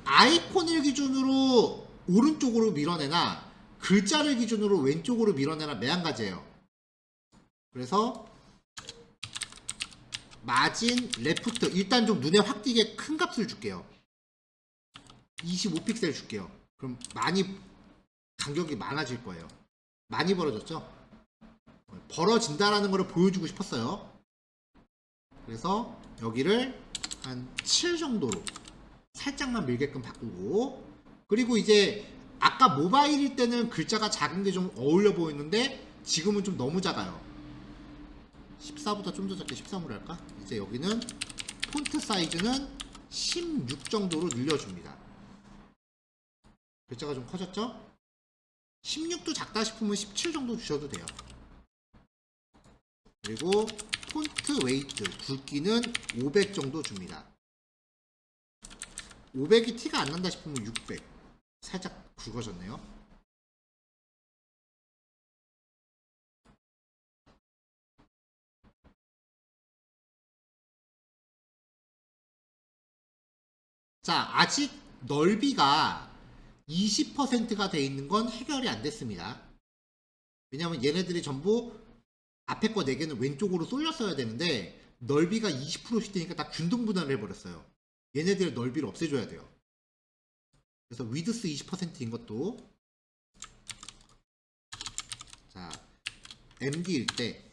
아이콘을 기준으로 오른쪽으로 밀어내나 글자를 기준으로 왼쪽으로 밀어내나 매한가지예요. 그래서 마진 레프트 일단 좀 눈에 확 띄게 큰 값을 줄게요. 25픽셀 줄게요. 그럼 많이 간격이 많아질 거예요. 많이 벌어졌죠? 벌어진다라는 걸 보여주고 싶었어요. 그래서 여기를 한 7 정도로 살짝만 밀게끔 바꾸고, 그리고 이제 아까 모바일일 때는 글자가 작은 게 좀 어울려 보였는데 지금은 좀 너무 작아요. 14보다 좀 더 작게 13으로 할까? 이제 여기는 폰트 사이즈는 16 정도로 늘려줍니다. 글자가 좀 커졌죠? 16도 작다 싶으면 17 정도 주셔도 돼요. 그리고 폰트 웨이트 굵기는 500 정도 줍니다. 500이 티가 안 난다 싶으면 600. 살짝 굵어졌네요. 자, 아직 넓이가 20%가 돼 있는 건 해결이 안 됐습니다. 왜냐면 얘네들이 전부 앞에 거 4개는 왼쪽으로 쏠렸어야 되는데 넓이가 20%씩 되니까 딱 균등분할을 해버렸어요. 얘네들의 넓이를 없애줘야 돼요. 그래서 위드스 20%인 것도, 자, MD일 때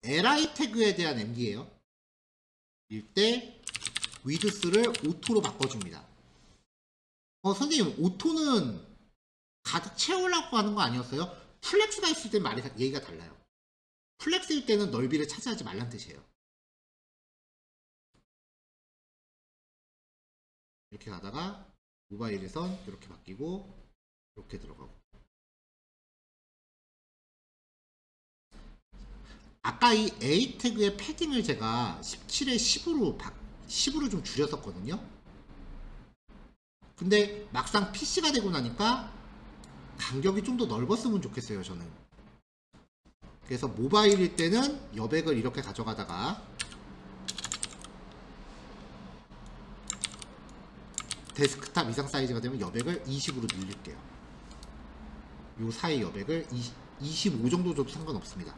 li 태그에 대한 MD예요. 일 때 위드스를 오토로 바꿔줍니다. 선생님, 오토는 가득 채우려고 하는 거 아니었어요? 플렉스가 있을 때 말이 얘기가 달라요. 플렉스일 때는 넓이를 차지하지 말란 뜻이에요. 이렇게 가다가 모바일에선 이렇게 바뀌고 이렇게 들어가고. 아까 이 A 태그의 패딩을 제가 17에 10으로 좀 줄였었거든요. 근데 막상 PC가 되고 나니까 간격이 좀 더 넓었으면 좋겠어요, 저는. 그래서 모바일일 때는 여백을 이렇게 가져가다가 데스크탑 이상 사이즈가 되면 여백을 20으로 늘릴게요. 요 사이 여백을 25 정도 줘도 상관없습니다.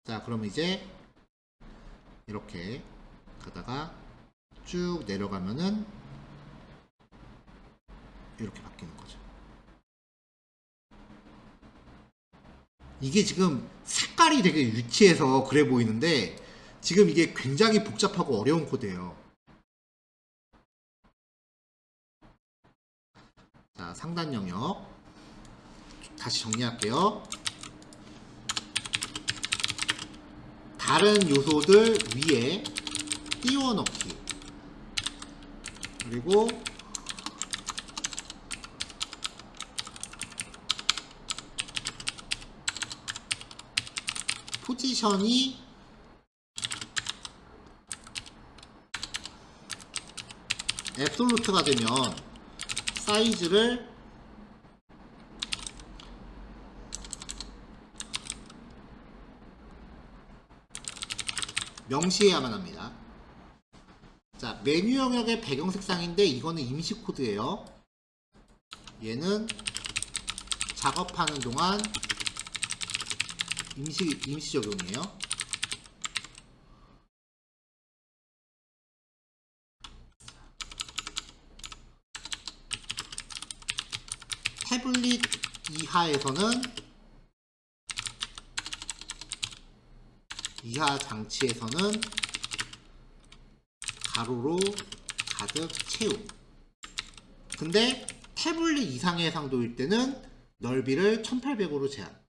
자, 그럼 이제 이렇게 가다가 쭉 내려가면은 이렇게 바뀌는 거죠. 이게 지금 색깔이 되게 유치해서 그래 보이는데 지금 이게 굉장히 복잡하고 어려운 코드예요. 자, 상단 영역 다시 정리할게요. 다른 요소들 위에 띄워넣기, 그리고 포지션이 앱솔루트가 되면 사이즈를 명시해야만 합니다. 자, 메뉴 영역의 배경 색상인데 이거는 임시 코드예요. 얘는 작업하는 동안 임시 적용이에요. 태블릿 이하 장치에서는 가로로 가득 채움. 근데 태블릿 이상의 상도일 때는 넓이를 1800으로 제한.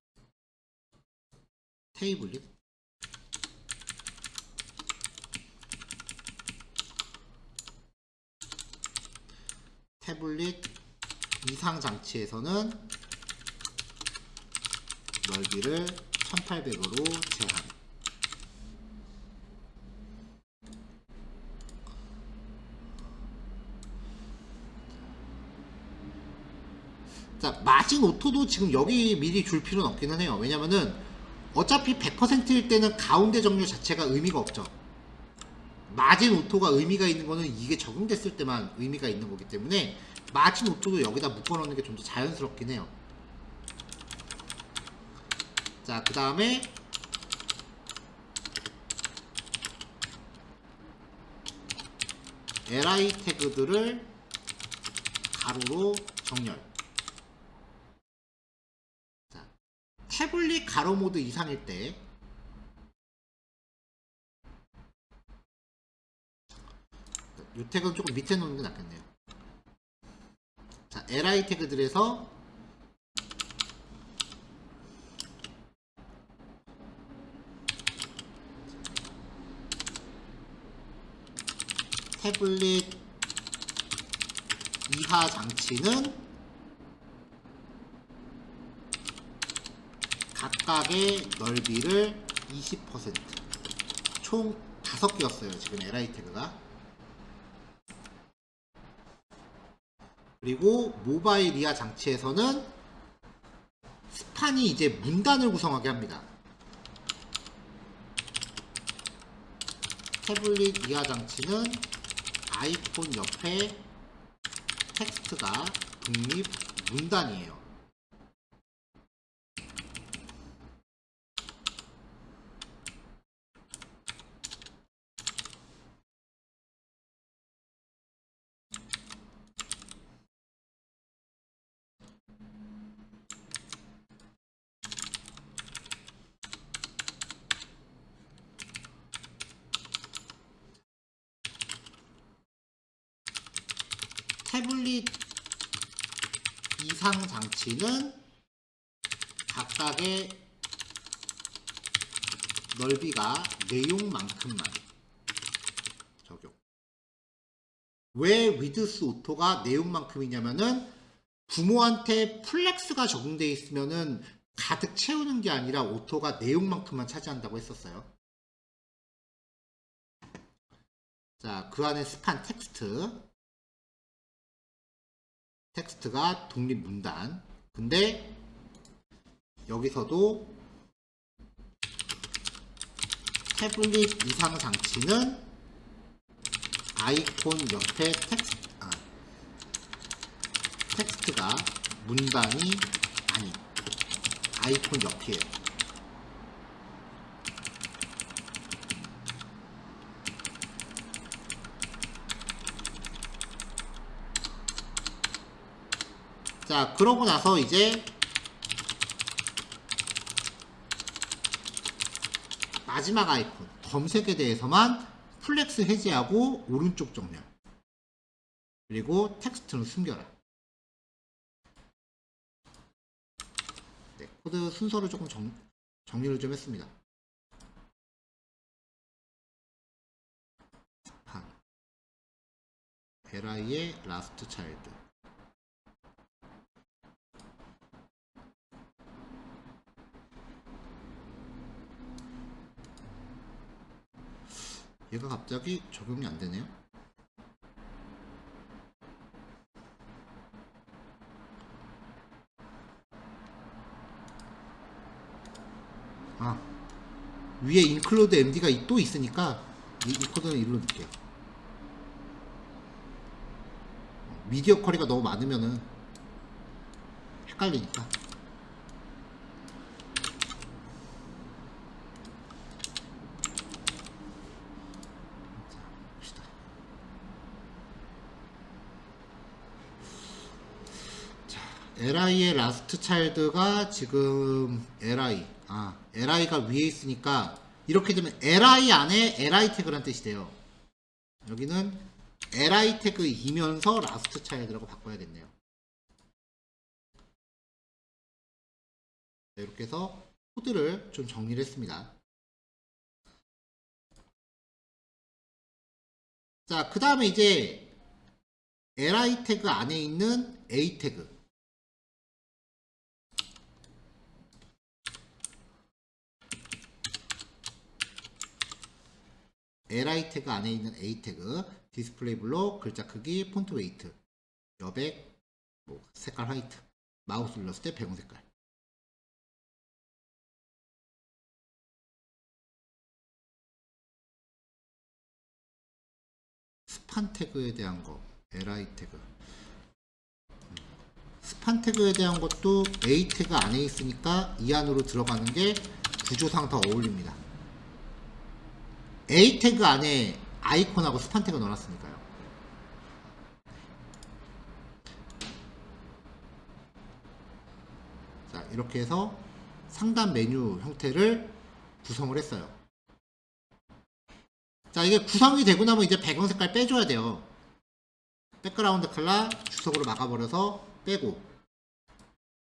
태블릿 이상 장치에서는 넓이를 1800으로 제한. 자, 마진 오토도 지금 여기 미리 줄 필요는 없기는 해요. 왜냐면은 어차피 100%일 때는 가운데 정렬 자체가 의미가 없죠. 마진 오토가 의미가 있는 거는 이게 적용됐을 때만 의미가 있는 거기 때문에 마진 오토도 여기다 묶어놓는 게 좀 더 자연스럽긴 해요. 자, 그 다음에 li 태그들을 가로로 정렬. 자, 태블릿 가로 모드 이상일 때 이 태그는 조금 밑에 놓는 게 낫겠네요. 자, li 태그들에서 태블릿 이하 장치는 각각의 넓이를 20%, 총 5개였어요 지금 li 태그가. 그리고 모바일 이하 장치에서는 스판이 이제 문단을 구성하게 합니다. 태블릿 이하 장치는 아이콘 옆에 텍스트가 독립 문단이에요. 태블릿 이상 장치는 각각의 넓이가 내용만큼만 적용. 왜 위드스 오토가 내용만큼이냐면은 부모한테 플렉스가 적용되어 있으면은 가득 채우는 게 아니라 오토가 내용만큼만 차지한다고 했었어요. 자, 그 안에 스판 텍스트가 독립 문단. 근데 여기서도 태블릿 이상 장치는 아이콘 옆에 텍스트가 문단이 아닌 아이콘 옆이에요. 자, 그러고 나서 이제 마지막 아이콘 검색에 대해서만 플렉스 해제하고 오른쪽 정렬, 그리고 텍스트는 숨겨라. 네, 코드 순서를 조금 정리를 좀 했습니다. li의 라스트 차일드, 얘가 갑자기 적용이 안 되네요. 아, 위에 include md가 또 있으니까 이 코드는 이리로 넣을게요. 미디어 쿼리가 너무 많으면은 헷갈리니까. li의 라스트 차일드가 지금 li가 위에 있으니까 이렇게 되면 li 안에 li 태그란 뜻이 돼요. 여기는 li 태그이면서 라스트 차일드라고 바꿔야겠네요. 네, 이렇게 해서 코드를 좀 정리를 했습니다. 자, 그 다음에 이제 li 태그 안에 있는 a 태그, li 태그 안에 있는 a 태그, 디스플레이 블록, 글자 크기, 폰트 웨이트, 여백, 색깔 화이트. 마우스 눌렀을 때 배경 색깔. 스판 태그에 대한 거, li 태그. 스판 태그에 대한 것도 a 태그 안에 있으니까 이 안으로 들어가는 게 구조상 더 어울립니다. a 태그 안에 아이콘하고 스판 태그 넣어놨으니까요. 자, 이렇게 해서 상단 메뉴 형태를 구성을 했어요. 자, 이게 구성이 되고 나면 이제 배경 색깔 빼줘야 돼요. 백그라운드 컬러 주석으로 막아버려서 빼고,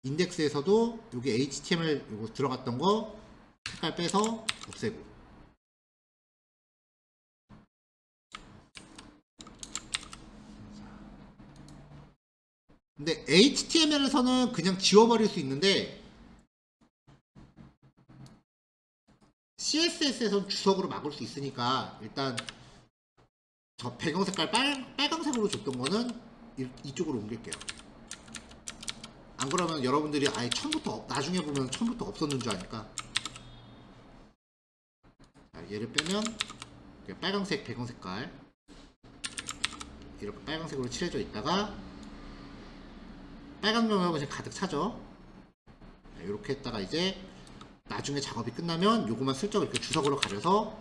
인덱스에서도 여기 HTML 요거 들어갔던 거 색깔 빼서 없애고. 근데 HTML에서는 그냥 지워버릴 수 있는데 CSS에서는 주석으로 막을 수 있으니까 일단 저 배경 색깔 빨강색으로 줬던 거는 이쪽으로 옮길게요. 안 그러면 여러분들이 아예 처음부터 나중에 보면 처음부터 없었는 줄 아니까. 자, 얘를 빼면 빨강색 배경 색깔 이렇게 빨강색으로 칠해져 있다가 빨간 영역은 이제 가득 차죠. 이렇게 했다가 이제 나중에 작업이 끝나면 요거만 슬쩍 이렇게 주석으로 가려서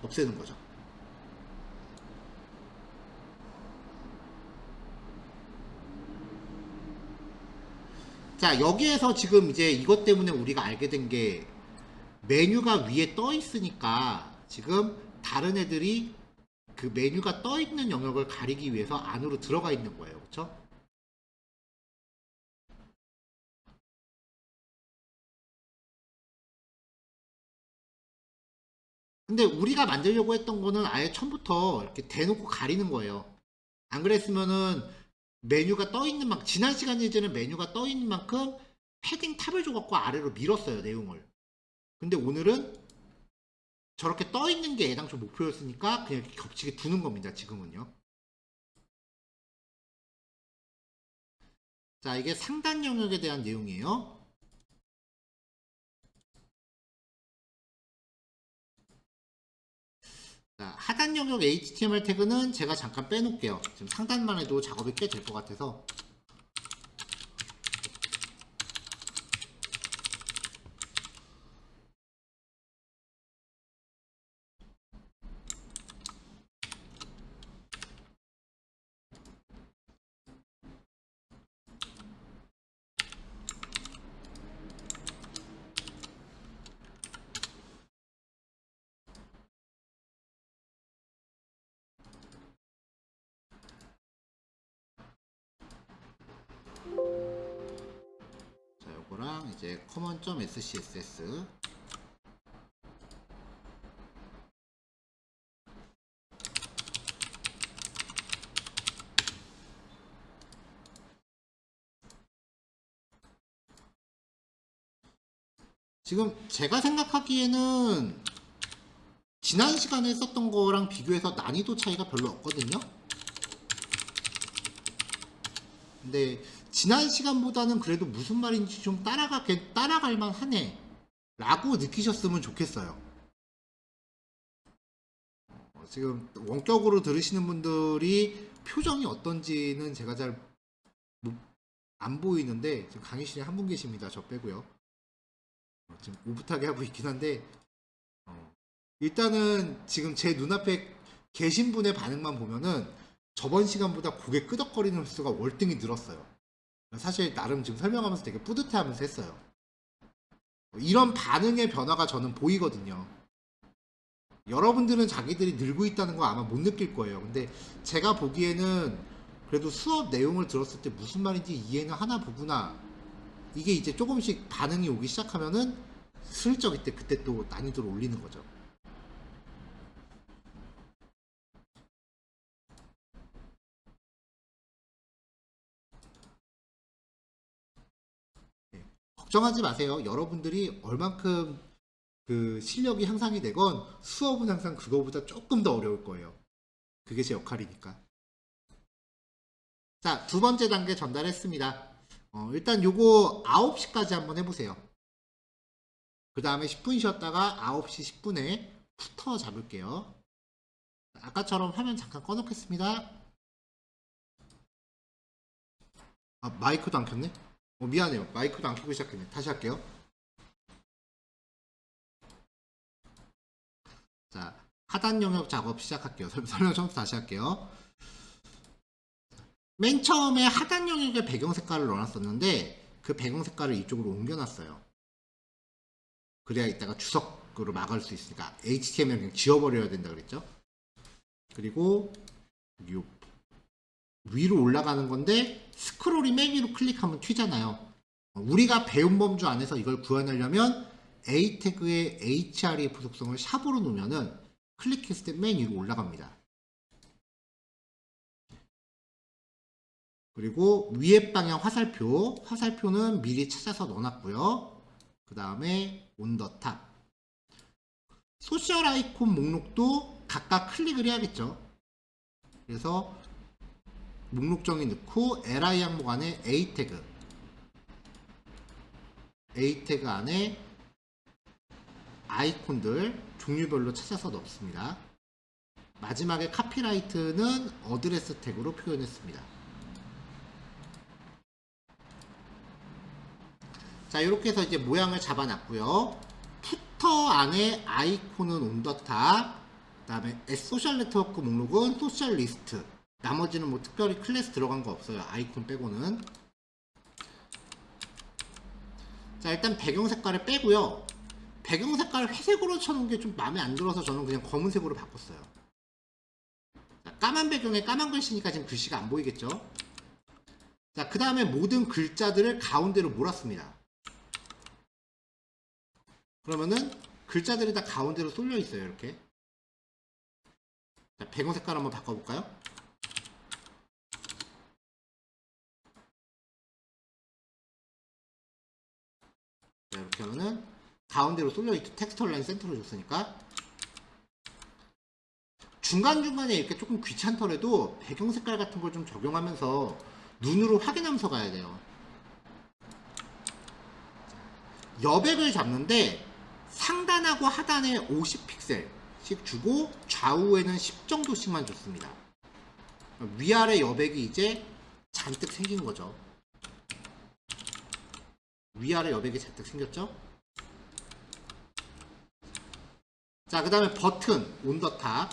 없애는 거죠. 자, 여기에서 지금 이제 이것 때문에 우리가 알게 된 게 메뉴가 위에 떠 있으니까 지금 다른 애들이 그 메뉴가 떠 있는 영역을 가리기 위해서 안으로 들어가 있는 거예요. 그렇죠? 근데 우리가 만들려고 했던 거는 아예 처음부터 이렇게 대놓고 가리는 거예요. 안 그랬으면은 메뉴가 떠 있는 만큼, 지난 시간 예전에 메뉴가 떠 있는 만큼 패딩 탑을 줘갖고 아래로 밀었어요, 내용을. 근데 오늘은 저렇게 떠 있는 게 애당초 목표였으니까 그냥 이렇게 겹치게 두는 겁니다, 지금은요. 자, 이게 상단 영역에 대한 내용이에요. 자, 하단 영역 HTML 태그는 제가 잠깐 빼놓을게요. 지금 상단만 해도 작업이 꽤 될 것 같아서. 자, 요거랑 이제 common.scss 지금 제가 생각하기에는 지난 시간에 썼던 거랑 비교해서 난이도 차이가 별로 없거든요. 근데 지난 시간보다는 그래도 무슨 말인지 좀 따라갈 만하네 라고 느끼셨으면 좋겠어요. 지금 원격으로 들으시는 분들이 표정이 어떤지는 제가 잘 안 보이는데 지금 강의실에 한 분 계십니다. 저 빼고요. 지금 오붓하게 하고 있긴 한데 일단은 지금 제 눈앞에 계신 분의 반응만 보면은 저번 시간보다 고개 끄덕거리는 횟수가 월등히 늘었어요. 사실 나름 지금 설명하면서 되게 뿌듯해하면서 했어요. 이런 반응의 변화가 저는 보이거든요. 여러분들은 자기들이 늘고 있다는 거 아마 못 느낄 거예요. 근데 제가 보기에는 그래도 수업 내용을 들었을 때 무슨 말인지 이해는 하나 보구나. 이게 이제 조금씩 반응이 오기 시작하면은 슬쩍 그때 또 난이도를 올리는 거죠. 걱정하지 마세요. 여러분들이 얼만큼 그 실력이 향상이 되건 수업은 항상 그거보다 조금 더 어려울 거예요. 그게 제 역할이니까. 자, 두 번째 단계 전달했습니다. 일단 요거 9시까지 한번 해보세요. 그 다음에 10분 쉬었다가 9시 10분에 후터 잡을게요. 아까처럼 화면 잠깐 꺼놓겠습니다. 아, 마이크도 안 켰네? 미안해요. 마이크도 안 켜고 시작했네. 다시 할게요. 자, 하단 영역 작업 시작할게요. 설명 처음부터 다시 할게요. 맨 처음에 하단 영역에 배경 색깔을 넣어놨었는데 그 배경 색깔을 이쪽으로 옮겨놨어요. 그래야 이따가 주석으로 막을 수 있으니까 HTML 그냥 지워버려야 된다 그랬죠. 그리고 요 위로 올라가는 건데 스크롤이 맨 위로 클릭하면 튀잖아요. 우리가 배운 범주 안에서 이걸 구현하려면 A 태그의 href 속성을 샵으로 놓으면은 클릭했을 때 맨 위로 올라갑니다. 그리고 위에 방향 화살표는 미리 찾아서 넣어놨고요. 그 다음에 on the top 소셜 아이콘 목록도 각각 클릭을 해야겠죠. 그래서 목록 정의 넣고 li 항목 안에 a 태그 안에 아이콘들 종류별로 찾아서 넣습니다. 마지막에 카피라이트는 어드레스 태그로 표현했습니다. 자, 이렇게 해서 이제 모양을 잡아놨고요. 푸터 안에 아이콘은 온더탑, 그 다음에 소셜 네트워크 목록은 소셜 리스트, 나머지는 뭐 특별히 클래스 들어간 거 없어요. 아이콘 빼고는. 자, 일단 배경 색깔을 빼고요. 배경 색깔을 회색으로 쳐놓은 게 좀 마음에 안 들어서 저는 그냥 검은색으로 바꿨어요. 자, 까만 배경에 까만 글씨니까 지금 글씨가 안 보이겠죠? 자, 그 다음에 모든 글자들을 가운데로 몰았습니다. 그러면은 글자들이 다 가운데로 쏠려 있어요. 이렇게. 자, 배경 색깔 한번 바꿔볼까요? 자, 이렇게 하면은 가운데로 쏠려 있죠. 텍스처 라인 센터로 줬으니까. 중간중간에 이렇게 조금 귀찮더라도 배경 색깔 같은 걸 좀 적용하면서 눈으로 확인하면서 가야 돼요. 여백을 잡는데 상단하고 하단에 50픽셀씩 주고 좌우에는 10 정도씩만 줬습니다. 위아래 여백이 이제 잔뜩 생긴 거죠. 위아래 여백이 잔뜩 생겼죠? 자, 그 다음에 버튼, 온더탑.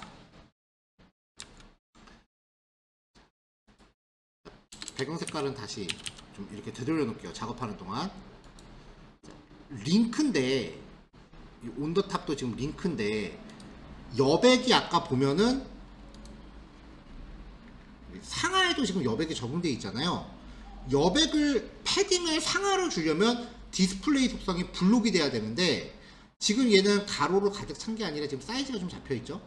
배경 색깔은 다시 좀 이렇게 되돌려 놓을게요. 작업하는 동안. 링크인데, 온더탑도 지금 링크인데, 여백이 아까 보면은 상하에도 지금 여백이 적용되어 있잖아요. 여백을 패딩을 상하로 주려면 디스플레이 속성이 블록이 돼야 되는데 지금 얘는 가로로 가득 찬 게 아니라 지금 사이즈가 좀 잡혀 있죠.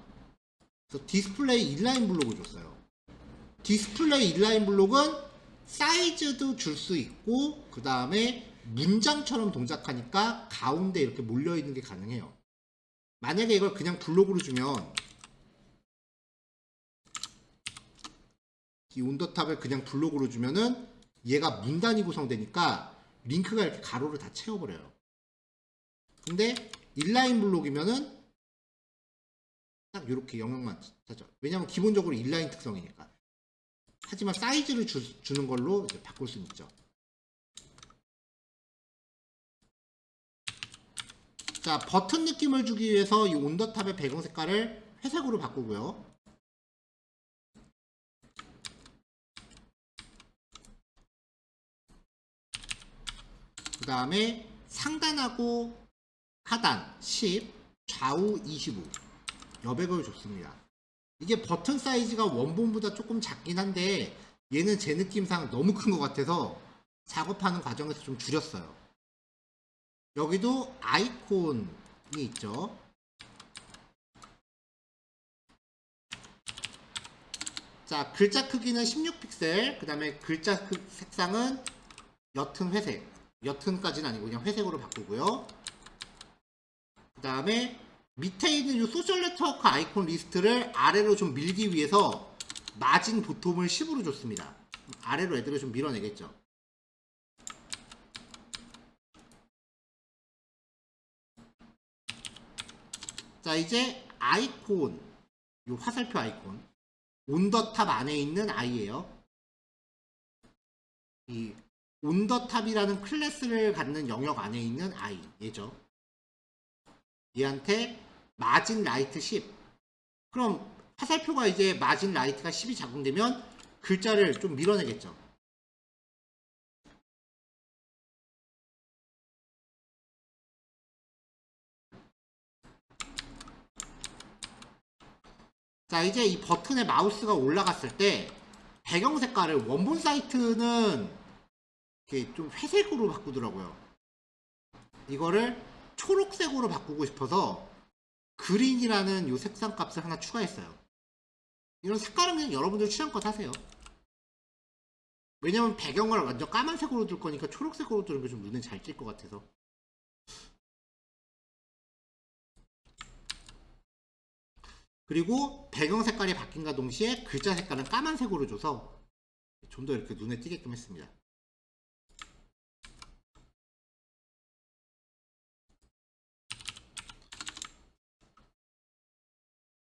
그래서 디스플레이 인라인 블록을 줬어요. 디스플레이 인라인 블록은 사이즈도 줄 수 있고 그 다음에 문장처럼 동작하니까 가운데 이렇게 몰려 있는 게 가능해요. 만약에 이걸 그냥 블록으로 주면 이 온더탑을 그냥 블록으로 주면은 얘가 문단이 구성되니까 링크가 이렇게 가로를 다 채워버려요. 근데 인라인 블록이면은 딱 이렇게 영역만 찾죠. 왜냐면 기본적으로 인라인 특성이니까. 하지만 사이즈를 주는 걸로 이제 바꿀 수는 있죠. 자, 버튼 느낌을 주기 위해서 이 온더탑의 배경 색깔을 회색으로 바꾸고요. 그 다음에 상단하고 하단 10, 좌우 25 여백을 줬습니다. 이게 버튼 사이즈가 원본보다 조금 작긴 한데 얘는 제 느낌상 너무 큰 것 같아서 작업하는 과정에서 좀 줄였어요. 여기도 아이콘이 있죠. 자, 글자 크기는 16픽셀, 그 다음에 글자 색상은 옅은 회색, 옅은까지는 아니고 그냥 회색으로 바꾸고요. 그 다음에 밑에 있는 이 소셜 네트워크 아이콘 리스트를 아래로 좀 밀기 위해서 마진 보통을 10으로 줬습니다. 아래로 애들을 좀 밀어내겠죠. 자, 이제 아이콘, 요 화살표 아이콘, 온더탑 안에 있는 아이예요. 이 온더탑이라는 클래스를 갖는 영역 안에 있는 아이, 얘죠. 얘한테 마진 라이트 10. 그럼 화살표가 이제 마진 라이트가 10이 작동되면 글자를 좀 밀어내겠죠. 자, 이제 이 버튼에 마우스가 올라갔을 때 배경 색깔을 원본 사이트는 이렇게 좀 회색으로 바꾸더라고요. 이거를 초록색으로 바꾸고 싶어서 그린이라는 요 색상 값을 하나 추가했어요. 이런 색깔은 그냥 여러분들 취향껏 하세요. 왜냐면 배경을 완전 까만색으로 둘 거니까 초록색으로 두는 게 좀 눈에 잘 띌 것 같아서. 그리고 배경 색깔이 바뀐과 동시에 글자 색깔은 까만색으로 줘서 좀 더 이렇게 눈에 띄게끔 했습니다.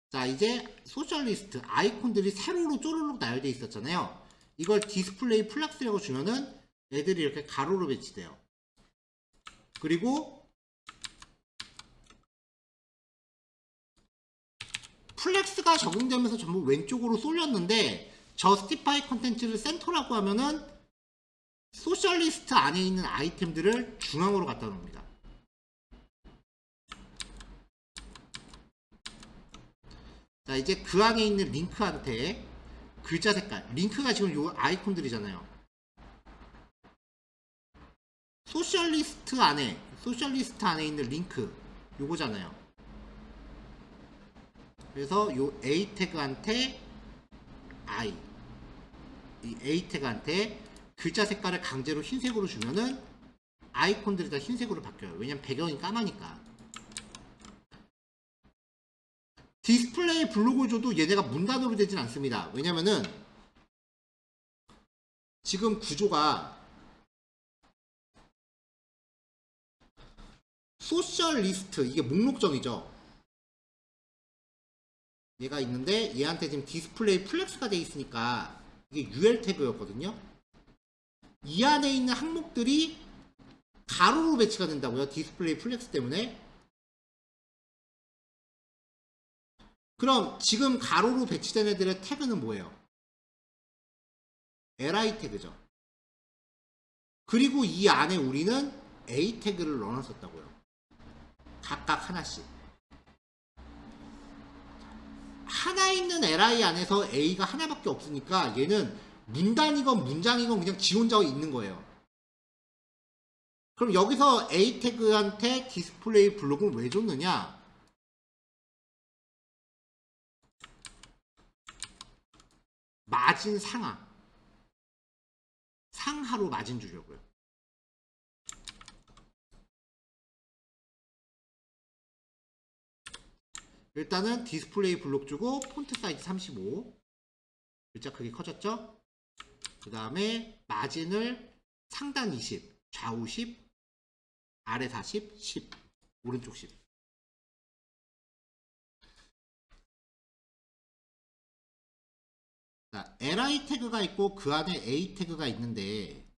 자, 이제 소셜리스트 아이콘들이 세로로 쪼르륵 나열되어 있었잖아요. 이걸 디스플레이 플렉스라고 주면은 애들이 이렇게 가로로 배치돼요. 그리고 플렉스가 적용되면서 전부 왼쪽으로 쏠렸는데 저스티파이 컨텐츠를 센터라고 하면은 소셜리스트 안에 있는 아이템들을 중앙으로 갖다 놓습니다. 자, 이제 그 안에 있는 링크한테 글자 색깔, 링크가 지금 요 아이콘들이잖아요. 소셜리스트 안에 있는 링크 요거잖아요. 그래서 요 A 태그한테 I, 이 A 태그한테 글자 색깔을 강제로 흰색으로 주면은 아이콘들이 다 흰색으로 바뀌어요. 왜냐면 배경이 까마니까. 디스플레이 블록을 줘도 얘네가 문단으로 되진 않습니다. 왜냐면은 지금 구조가 소셜리스트, 이게 목록정이죠. 얘가 있는데 얘한테 지금 디스플레이 플렉스가 돼 있으니까 이게 UL 태그였거든요. 이 안에 있는 항목들이 가로로 배치가 된다고요. 디스플레이 플렉스 때문에. 그럼 지금 가로로 배치된 애들의 태그는 뭐예요? li 태그죠. 그리고 이 안에 우리는 a 태그를 넣어놨었다고요. 각각 하나씩. 하나 있는 li 안에서 a가 하나밖에 없으니까 얘는 문단이건 문장이건 그냥 지 혼자 있는 거예요. 그럼 여기서 a 태그한테 디스플레이 블록을 왜 줬느냐? 마진 상하로 마진 주려고요. 일단은 디스플레이 블록 주고 폰트 사이즈 35, 글자 크기 커졌죠? 그 다음에 마진을 상단 20, 좌우 10, 아래 40, 10, 오른쪽 10. 자, li 태그가 있고 그 안에 a 태그가 있는데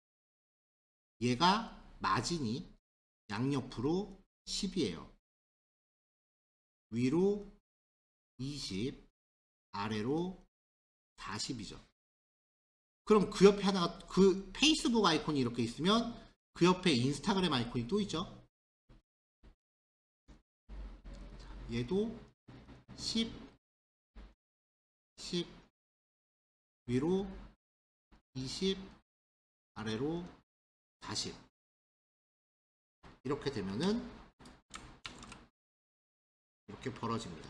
얘가 마진이 양옆으로 10이에요. 위로 20, 아래로 40이죠. 그럼 그 옆에 하나가, 그 페이스북 아이콘이 이렇게 있으면 그 옆에 인스타그램 아이콘이 또 있죠. 얘도 10, 10, 위로 20, 아래로 40. 이렇게 되면은 이렇게 벌어집니다.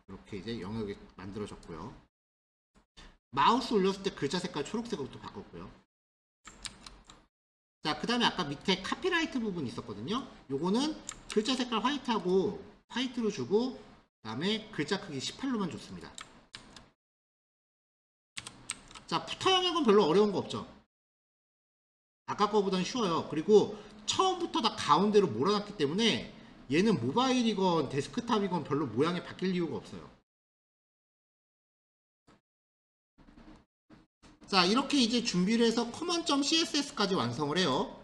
이렇게 이제 영역이 만들어졌고요. 마우스 올렸을 때 글자 색깔 초록색으로 또 바꿨고요. 자, 그 다음에 아까 밑에 카피라이트 부분 있었거든요. 요거는 글자 색깔 화이트하고 화이트로 주고, 그 다음에 글자 크기 18로만 줬습니다. 자, 푸터 영역은 별로 어려운 거 없죠. 아까 거보단 쉬워요. 그리고 처음부터 다 가운데로 몰아놨기 때문에 얘는 모바일이건 데스크탑이건 별로 모양이 바뀔 이유가 없어요. 자, 이렇게 이제 준비를 해서 common.css까지 완성을 해요.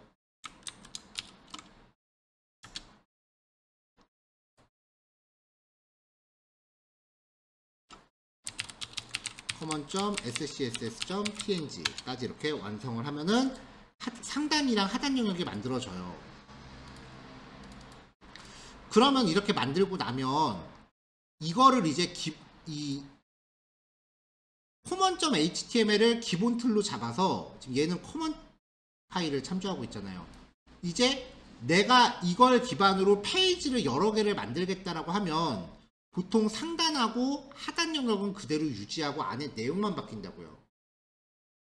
common.scss.png까지 이렇게 완성을 하면은 상단이랑 하단 영역이 만들어져요. 그러면 이렇게 만들고 나면 이거를 이제 이 common.html을 기본 틀로 잡아서 지금 얘는 common 파일을 참조하고 있잖아요. 이제 내가 이걸 기반으로 페이지를 여러 개를 만들겠다라고 하면 보통 상단하고 하단 영역은 그대로 유지하고 안에 내용만 바뀐다고요.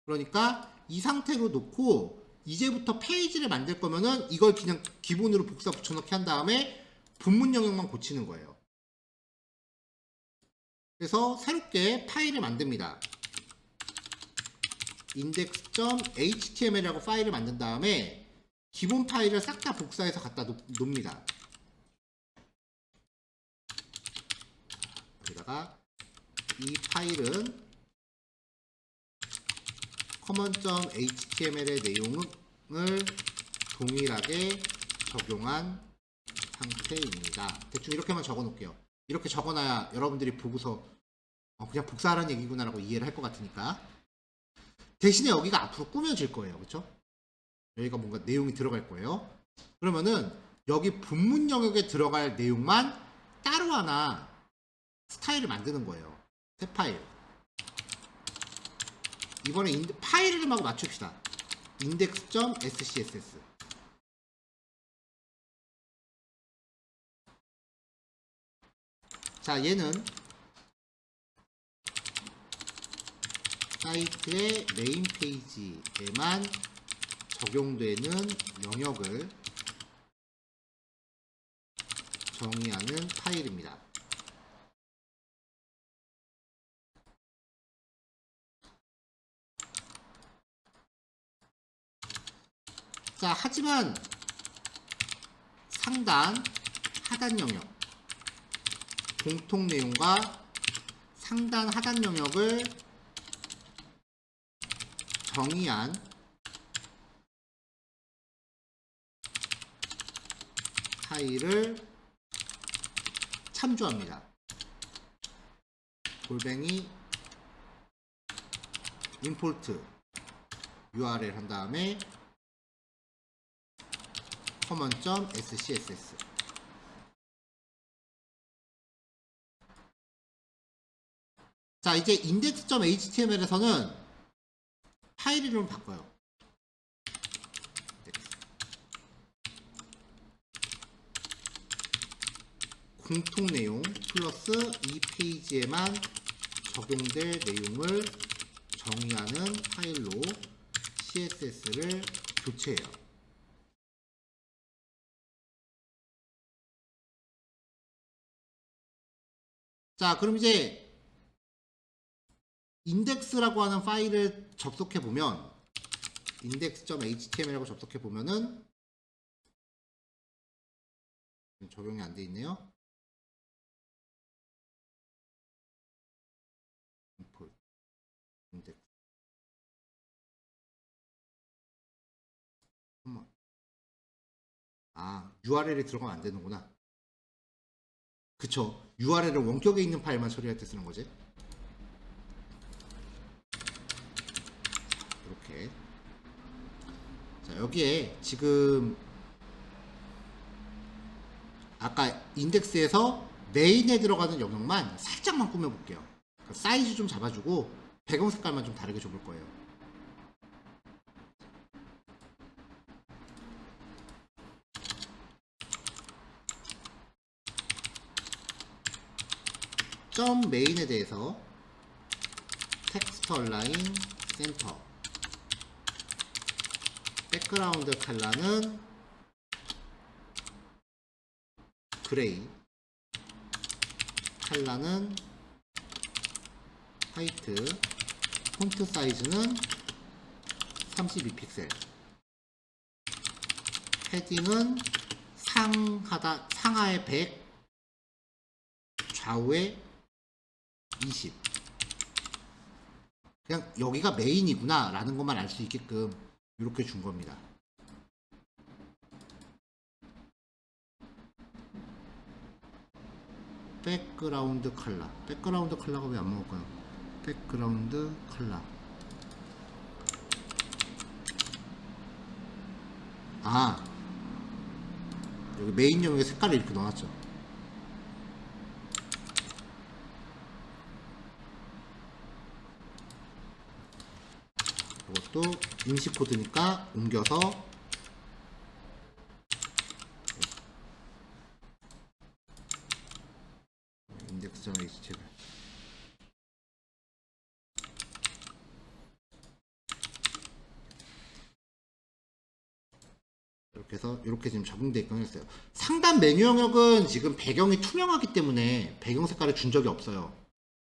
그러니까 이 상태로 놓고 이제부터 페이지를 만들 거면은 이걸 그냥 기본으로 복사 붙여넣기 한 다음에 본문 영역만 고치는 거예요. 그래서 새롭게 파일을 만듭니다. index.html이라고 파일을 만든 다음에 기본 파일을 싹 다 복사해서 갖다 놓습니다. 여기다가 이 파일은 common.html의 내용을 동일하게 적용한 상태입니다. 대충 이렇게만 적어 놓을게요. 이렇게 적어놔야 여러분들이 보고서 그냥 복사하라는 얘기구나 라고 이해를 할 것 같으니까. 대신에 여기가 앞으로 꾸며질 거예요. 그렇죠? 여기가 뭔가 내용이 들어갈 거예요. 그러면은 여기 본문 영역에 들어갈 내용만 따로 하나 스타일을 만드는 거예요. 새 파일. 이번에 파일 이름하고 맞춥시다. index.scss. 자, 얘는 사이트의 메인 페이지에만 적용되는 영역을 정의하는 파일입니다. 자, 하지만 상단, 하단 영역, 공통 내용과 상단, 하단 영역을 정의한 파일을 참조합니다. 골뱅이 import url 한 다음에 common.scss. 자, 이제 index.html에서는 파일 이름을 바꿔요. 공통 내용 플러스 이 페이지에만 적용될 내용을 정의하는 파일로 CSS를 교체해요. 자, 그럼 이제 인덱스라고 하는 파일을 접속해 보면 index.html이라고 접속해 보면은 적용이 안 돼 있네요. 인덱스. URL이 들어가면 안 되는구나. 그쵸. URL을 원격에 있는 파일만 처리할 때 쓰는 거지. 이렇게. 자, 여기에 지금 아까 인덱스에서 메인에 들어가는 영역만 살짝만 꾸며볼게요. 사이즈 좀 잡아주고 배경 색깔만 좀 다르게 줘볼 거예요. 점 메인에 대해서 텍스트 얼라인 센터, 백그라운드 컬러는 그레이, 컬러는 화이트, 폰트 사이즈는 32픽셀. 패딩은 상하에 100, 좌우에 20. 그냥 여기가 메인이구나 라는 것만 알 수 있게끔 이렇게 준 겁니다. 백그라운드 컬러. 백그라운드 컬러가 왜 안 먹을까요? 백그라운드 컬러. 아, 여기 메인 영역에 색깔을 이렇게 넣어놨죠. 이것도 임시 코드니까 옮겨서 index.html 이렇게 해서 이렇게 지금 적용되어 있긴 했어요. 상단 메뉴 영역은 지금 배경이 투명하기 때문에 배경 색깔을 준 적이 없어요.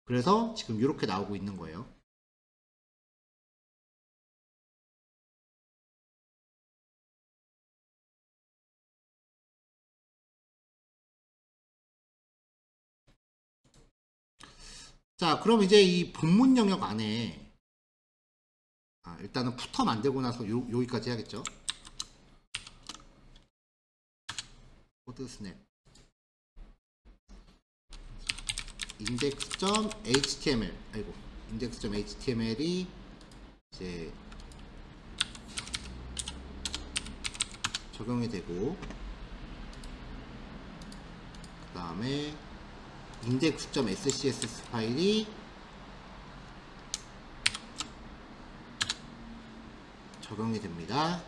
그래서 지금 이렇게 나오고 있는 거예요. 자, 그럼 이제 이 본문 영역 안에 일단은 푸터 만들고 나서 여기까지 해야겠죠. 코드 스냅 index.html 아이고 index.html이 이제 적용이 되고, 그 다음에 index.scss 파일이 적용이 됩니다.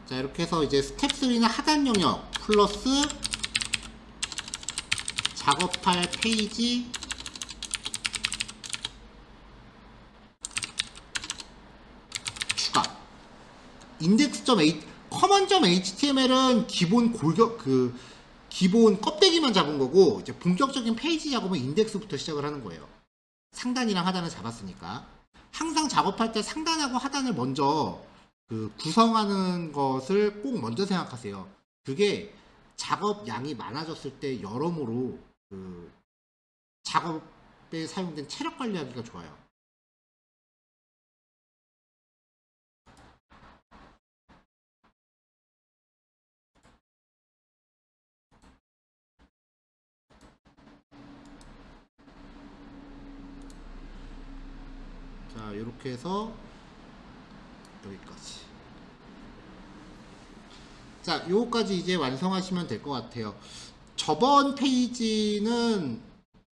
자, 이렇게 해서 이제 스텝 3는 하단 영역 플러스 작업할 페이지 추가. common.html은 기본 기본 껍데기만 잡은 거고, 이제 본격적인 페이지 작업은 인덱스부터 시작을 하는 거예요. 상단이랑 하단을 잡았으니까. 항상 작업할 때 상단하고 하단을 먼저 구성하는 것을 꼭 먼저 생각하세요. 그게 작업 양이 많아졌을 때 여러모로 작업에 사용된 체력 관리하기가 좋아요. 자, 이렇게 해서 여기까지. 자, 요거까지 이제 완성하시면 될 것 같아요. 저번 페이지는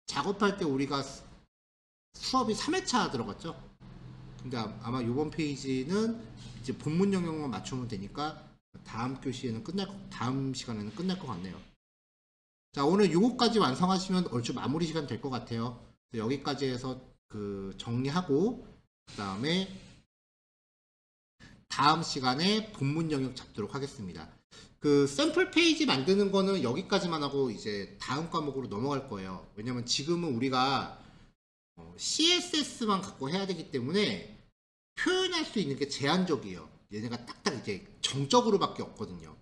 작업할 때 우리가 수업이 3회차 들어갔죠. 근데 아마 요번 페이지는 이제 본문 영역만 맞추면 되니까 다음 시간에는 끝날 것 같네요. 자, 오늘 요거까지 완성하시면 얼추 마무리 시간 될 것 같아요. 여기까지 해서 정리하고, 그 다음에 다음 시간에 본문 영역 잡도록 하겠습니다. 샘플 페이지 만드는 거는 여기까지만 하고 이제 다음 과목으로 넘어갈 거예요. 왜냐면 지금은 우리가 CSS만 갖고 해야 되기 때문에 표현할 수 있는 게 제한적이에요. 얘네가 딱딱 이제 정적으로밖에 없거든요.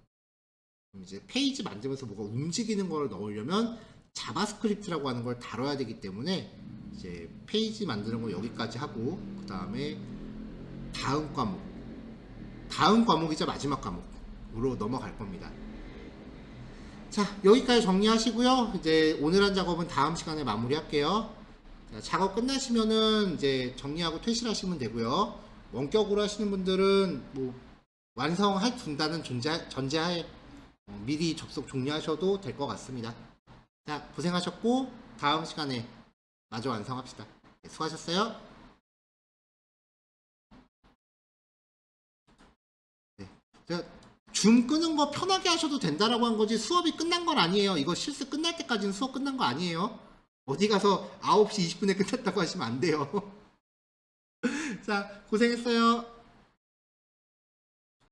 그럼 이제 페이지 만들면서 뭐가 움직이는 걸 넣으려면 자바스크립트라고 하는 걸 다뤄야 되기 때문에 이제 페이지 만드는 거 여기까지 하고, 그 다음에 다음 과목이자 마지막 과목으로 넘어갈 겁니다. 자, 여기까지 정리하시고요. 이제 오늘 한 작업은 다음 시간에 마무리할게요. 자, 작업 끝나시면은 이제 정리하고 퇴실하시면 되고요. 원격으로 하시는 분들은 뭐 완성할 둔다는 전제하에 미리 접속 종료하셔도 될 것 같습니다. 자, 고생하셨고 다음 시간에 마저 완성합시다. 네, 수고하셨어요. 네. 줌 끄는 거 편하게 하셔도 된다라고 한 거지 수업이 끝난 건 아니에요. 이거 실습 끝날 때까지는 수업 끝난 거 아니에요. 어디 가서 9시 20분에 끝났다고 하시면 안 돼요. 자, 고생했어요.